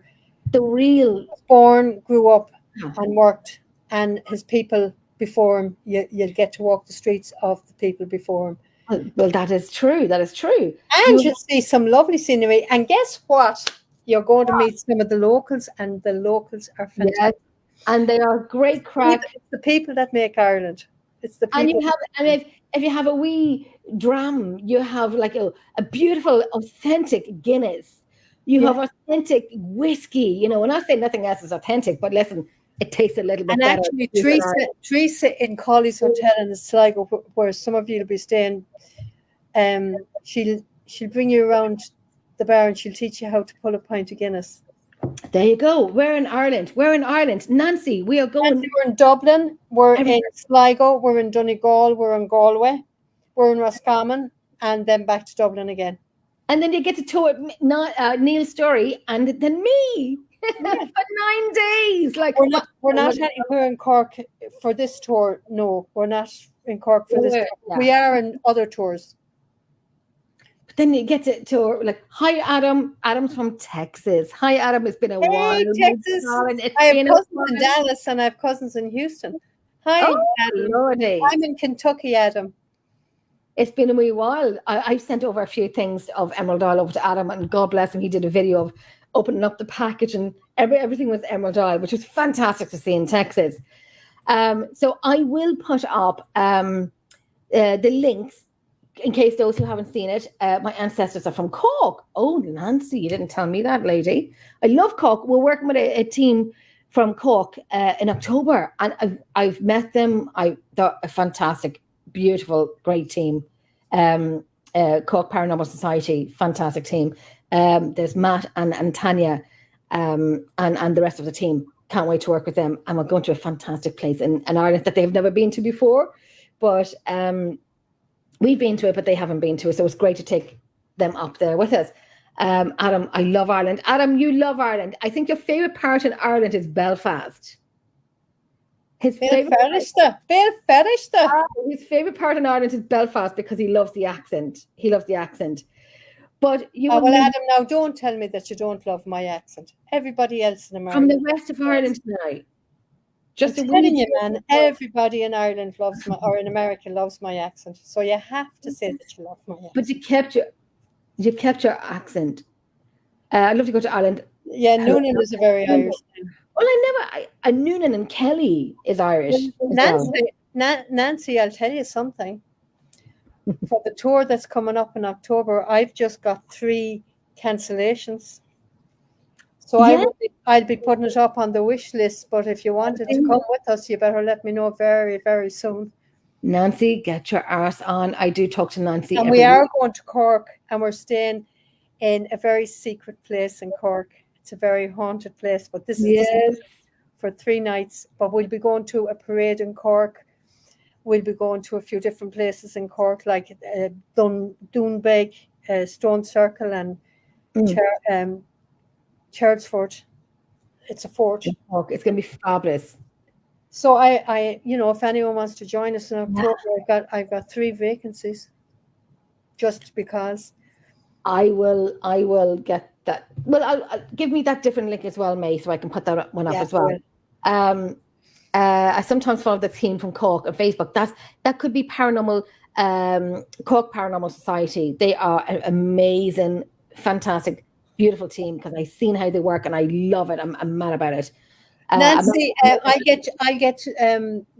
was born, grew up and worked, and his people before him. You'll get to walk the streets of the people before him. Well, that is true. That is true. And you'll see some lovely scenery. And guess what? You're going to meet some of the locals, and the locals are fantastic. Yes. And they are great crack. It's the people that make Ireland. It's the people. And you have, if you have a wee dram, you have like a beautiful, authentic Guinness. You have authentic whiskey. When I say nothing else is authentic, but listen, it tastes a little bit better. And actually, Teresa in Colley's Hotel in Sligo, where some of you will be staying, she'll bring you around the bar and she'll teach you how to pull a pint of Guinness. There you go. We're in Ireland. We're in Ireland. Nancy, we are going. And we're in Dublin, we're Everywhere. in Sligo, we're in Donegal, we're in Galway, we're in Roscommon, and then back to Dublin again. And then you get to tour Neil Story and then me for 9 days. Like We're not anywhere in Cork for this tour. No, we're not in Cork for this tour. Yeah. We are in other tours. But then you get to tour like, hi Adam. Adam's from Texas. Hi Adam. It's been a while. Texas. I have cousins in Dallas and I have cousins in Houston. Hi, Adam. Lordy. I'm in Kentucky, Adam. It's been a wee while. I sent over a few things of Emerald Isle over to Adam, and God bless him, he did a video of opening up the package, and everything was Emerald Isle, which was fantastic to see in Texas. So I will put up the links in case those who haven't seen it. My ancestors are from Cork. Oh, Nancy, you didn't tell me that, lady. I love Cork. We're working with a team from Cork in October, and I've met them. They're a fantastic, beautiful, great team. Cork Paranormal Society, fantastic team. There's Matt and Tanya and the rest of the team. Can't wait to work with them. And we're going to a fantastic place in Ireland that they've never been to before. But we've been to it, but they haven't been to it. So it's great to take them up there with us. Adam, I love Ireland. Adam, you love Ireland. I think your favourite part in Ireland is Belfast. His favorite part in Ireland is Belfast because he loves the accent. But well, Adam, now don't tell me that you don't love my accent. Everybody else in America. From the west of Ireland tonight. Just telling you, man, everybody in Ireland or in America loves my accent. So you have to say that you love my accent. But you kept your accent. I'd love to go to Ireland. Yeah, Noonan is a very Irish name. Well, Noonan and Kelly is Irish. Nancy, I'll tell you something. For the tour that's coming up in October, I've just got 3 cancellations. So yeah. I'll be putting it up on the wish list. But if you wanted to come with us, you better let me know very, very soon. Nancy, get your arse on. I do talk to Nancy. And we are going to Cork, and we're staying in a very secret place in Cork. It's a very haunted place, but this is for 3 nights. But we'll be going to a parade in Cork. We'll be going to a few different places in Cork, like Doonbeg, Stone Circle, and Churchford. It's a fort. It's going to be fabulous. So I, if anyone wants to join us in October, I've got 3 vacancies. Just because. I will get that. Well, I'll give me that different link as well, May, so I can put that one up as well. I sometimes follow the team from Cork on Facebook. That could be paranormal. Cork Paranormal Society. They are an amazing, fantastic, beautiful team because I've seen how they work and I love it. I'm mad about it. Nancy, I get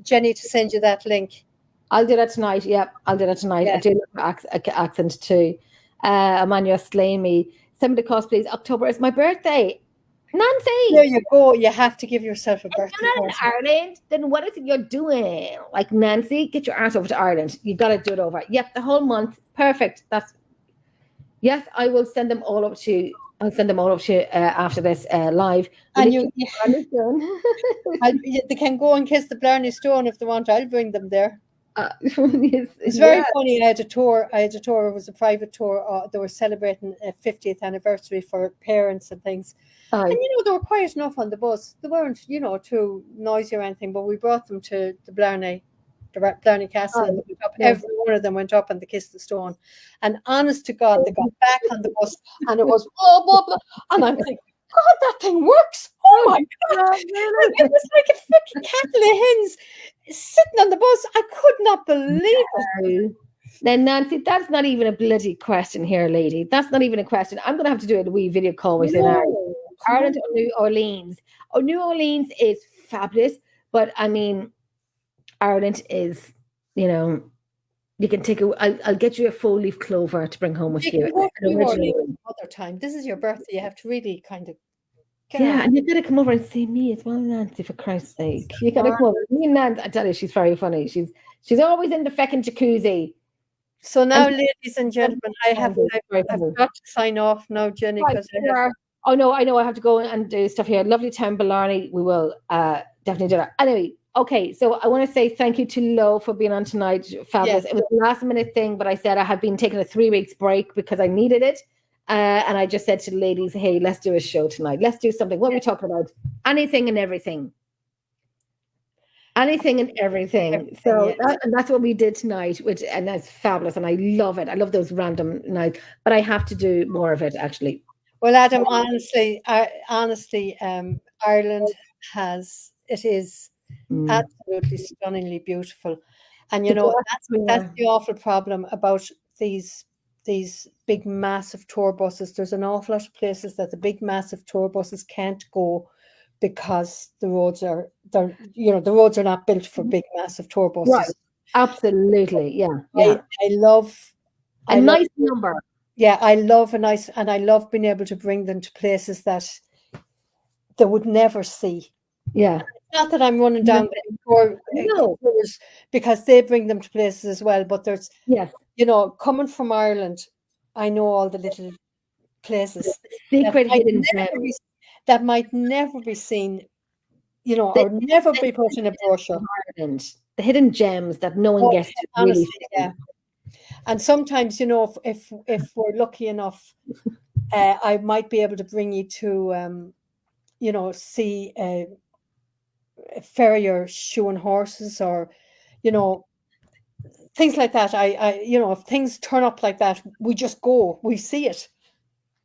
Jenny to send you that link. I'll do that tonight. Yep, I'll do that tonight. Yeah. I do love accent too. Emmanuel slaying me. Send me the cost, please. October is my birthday. Nancy, there you go. You have to give yourself a birthday. If you're not in Ireland, then what is it you're doing? Like, Nancy, get your ass over to Ireland. You got to do it over. Yep, the whole month. Perfect. Yes, I will send them all over to you. I'll send them all over to you after this live. And they can go and kiss the Blarney Stone if they want. I'll bring them there. It's very funny. I had a tour. It was a private tour. They were celebrating a 50th anniversary for parents and things. And they were quiet enough on the bus. They weren't, too noisy or anything. But we brought them to the Blarney Castle. And every one of them went up and they kissed the stone. And honest to God, they got back on the bus, and it was blah blah blah. And I'm like, God, that thing works! Oh my God! It was like a freaking cattle of hens sitting on the bus. I could not believe it. Then, Nancy, that's not even a bloody question here, lady. That's not even a question. I'm going to have to do a wee video call with you now. Ireland or New Orleans. New Orleans is fabulous, but I mean, Ireland is, you can take I'll get you a 4-leaf clover to bring home with you. Another time. This is your birthday. You have to really kind of. And you got to come over and see me as well, Nancy, for Christ's sake. You got to come over. Me and Nancy, I tell you, she's very funny. She's always in the feckin' jacuzzi. So now, ladies and gentlemen, I've got to sign off now, Jenny, because Oh no, I know I have to go and do stuff here. Lovely town, Blarney. We will definitely do that. Anyway, okay. So I want to say thank you to Lo for being on tonight. Fabulous. Yes. It was a last minute thing, but I said I had been taking a 3 weeks break because I needed it. And I just said to the ladies, hey, let's do a show tonight. Let's do something. What are we talking about? Anything and everything. Anything and everything. So and that's what we did tonight, and that's fabulous. And I love it. I love those random nights. But I have to do more of it, actually. Well, Adam, honestly, Ireland is absolutely stunningly beautiful, and that's the awful problem about these big massive tour buses. There's an awful lot of places that the big massive tour buses can't go because the roads are not built for big massive tour buses. Right. Absolutely, yeah. I love a nice number. Yeah, I love being able to bring them to places that they would never see. Yeah. Not that I'm running down the tours because they bring them to places as well, but there's coming from Ireland, I know all the little places secret hidden gems that might never be seen, or never be put in a brochure. Ireland, the hidden gems that no one gets to really see. Yeah. And sometimes, if we're lucky enough, I might be able to bring you to, see a farrier shoeing horses, or, things like that. If things turn up like that, we just go, we see it.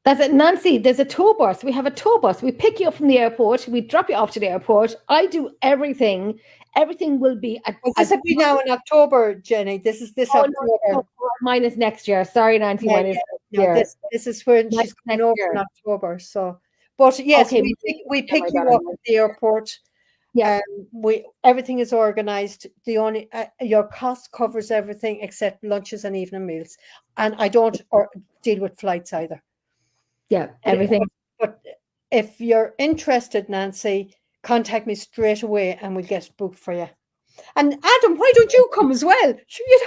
That's it, Nancy. There's a tour bus. We have a tour bus. We pick you up from the airport. We drop you off to the airport. I do everything. Everything will be. This will be now in October, Jenny. This is October. No, mine is next year. Sorry, Nancy. Mine is next year. This is when she's coming over in October. So, but yes, we pick you up at the airport. Yeah, everything is organized. The only your cost covers everything except lunches and evening meals, and I don't deal with flights either. Yeah, everything. But if you're interested, Nancy, contact me straight away and we'll get booked for you. And Adam, why don't you come as well?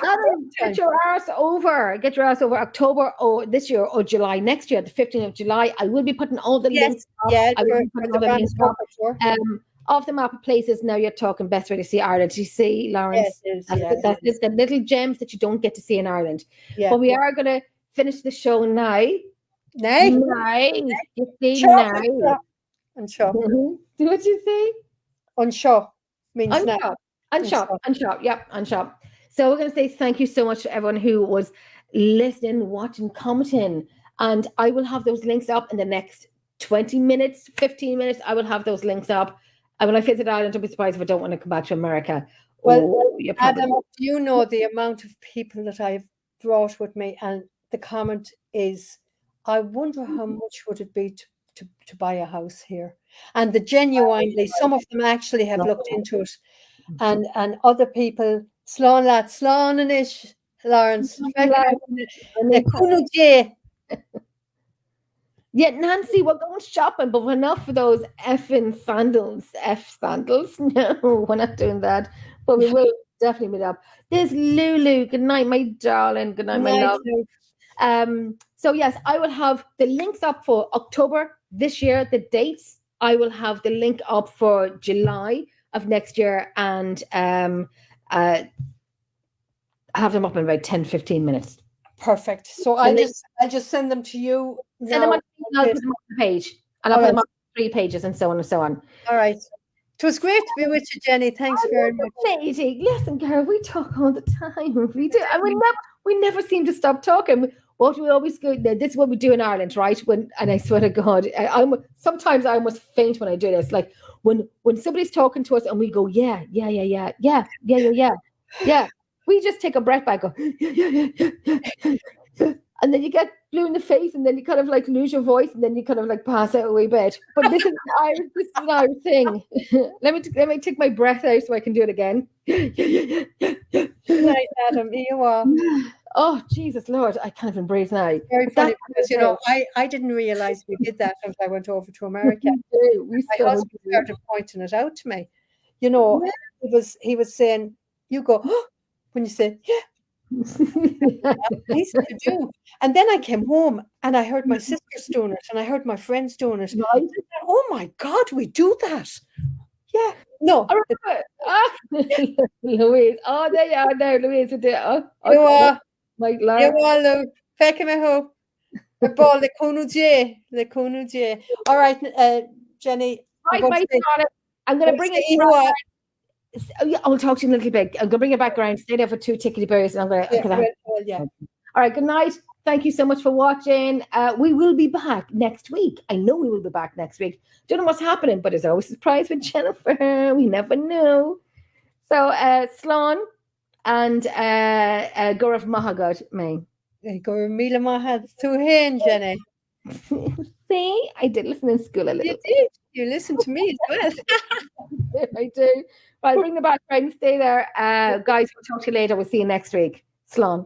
Adam, get your arse over. Get your arse over October this year or July next year, the 15th of July. I will be putting all the links up. Yeah, off the map of places. Now you're talking best way to see Ireland. You see, Lawrence, that's the little gems that you don't get to see in Ireland. Yeah. But we are going to finish the show now. You see, now. Unsure. Do what you say? Unsure means now. Unsure. Yep, unsure. So we're going to say thank you so much to everyone who was listening, watching, commenting. And I will have those links up in the next 20 minutes, 15 minutes. I will have those links up. And when I visit Ireland, don't be surprised if I don't want to come back to America. Well, Adam, you know the amount of people that I've brought with me, and the comment is, I wonder how much would it be to buy a house here. And genuinely, some of them actually have looked into it. And other people, Slán and ish, Lawrence. Yeah, Nancy, we're going shopping, but we're not for those effing sandals. Sandals? No, we're not doing that. But we will definitely meet up. There's Lulu. Good night, my darling. Good night, my love. So yes, I will have the links up for October this year, the dates. I will have the link up for July of next year, and have them up in about 10-15 minutes. Perfect. So I'll just send them to you. Send them on, I'll put them on the page, and I'll put them on 3 pages, and so on and so on. All right. It was great to be with you, Jenny. Thanks very much. Lady, listen, girl, we talk all the time. We do, and we never seem to stop talking. What we always go, this is what we do in Ireland, right? And I swear to God, sometimes I almost faint when I do this. Like when somebody's talking to us and we go, yeah. We just take a breath back, go, yeah. And then you get blue in the face, and then you kind of like lose your voice, and then you kind of like pass out a wee bit. But this is an Irish thing. Let me take my breath out so I can do it again. Good night, Adam. Here you are. Oh, Jesus Lord, I can't even breathe now. Very funny because, I didn't realize we did that until I went over to America. My husband started pointing it out to me. He was saying, you go, oh, when you say, yeah, Nice to do. And then I came home and I heard my sister's doing it and I heard my friends doing it. Right. Oh my God, we do that. Yeah. No. All right. Louise. Oh, there you are now, Louise. You are. My You lad. are, Lou. Fecha me ho. The ball, the Kunu J. The Kunu J. All right, Jenny. Right, my daughter. I'm going to bring it. I'll talk to you in a little bit. I'm going to bring it back around. Stay there for 2 tickety bears. And I'm going to. Yeah. All right. Good night. Thank you so much for watching. We will be back next week. I know we will be back next week. Don't know what's happening, but there's always a surprise with Jennifer. We never know. So, Slán and Gaurav Mahagad, me. Gaurav Mila Mahad to him, Jenny. See, I did listen in school a little. You did. You listened to me as well. I do. Right, bring the back, friends. Stay there. Guys, we'll talk to you later. We'll see you next week. Slán.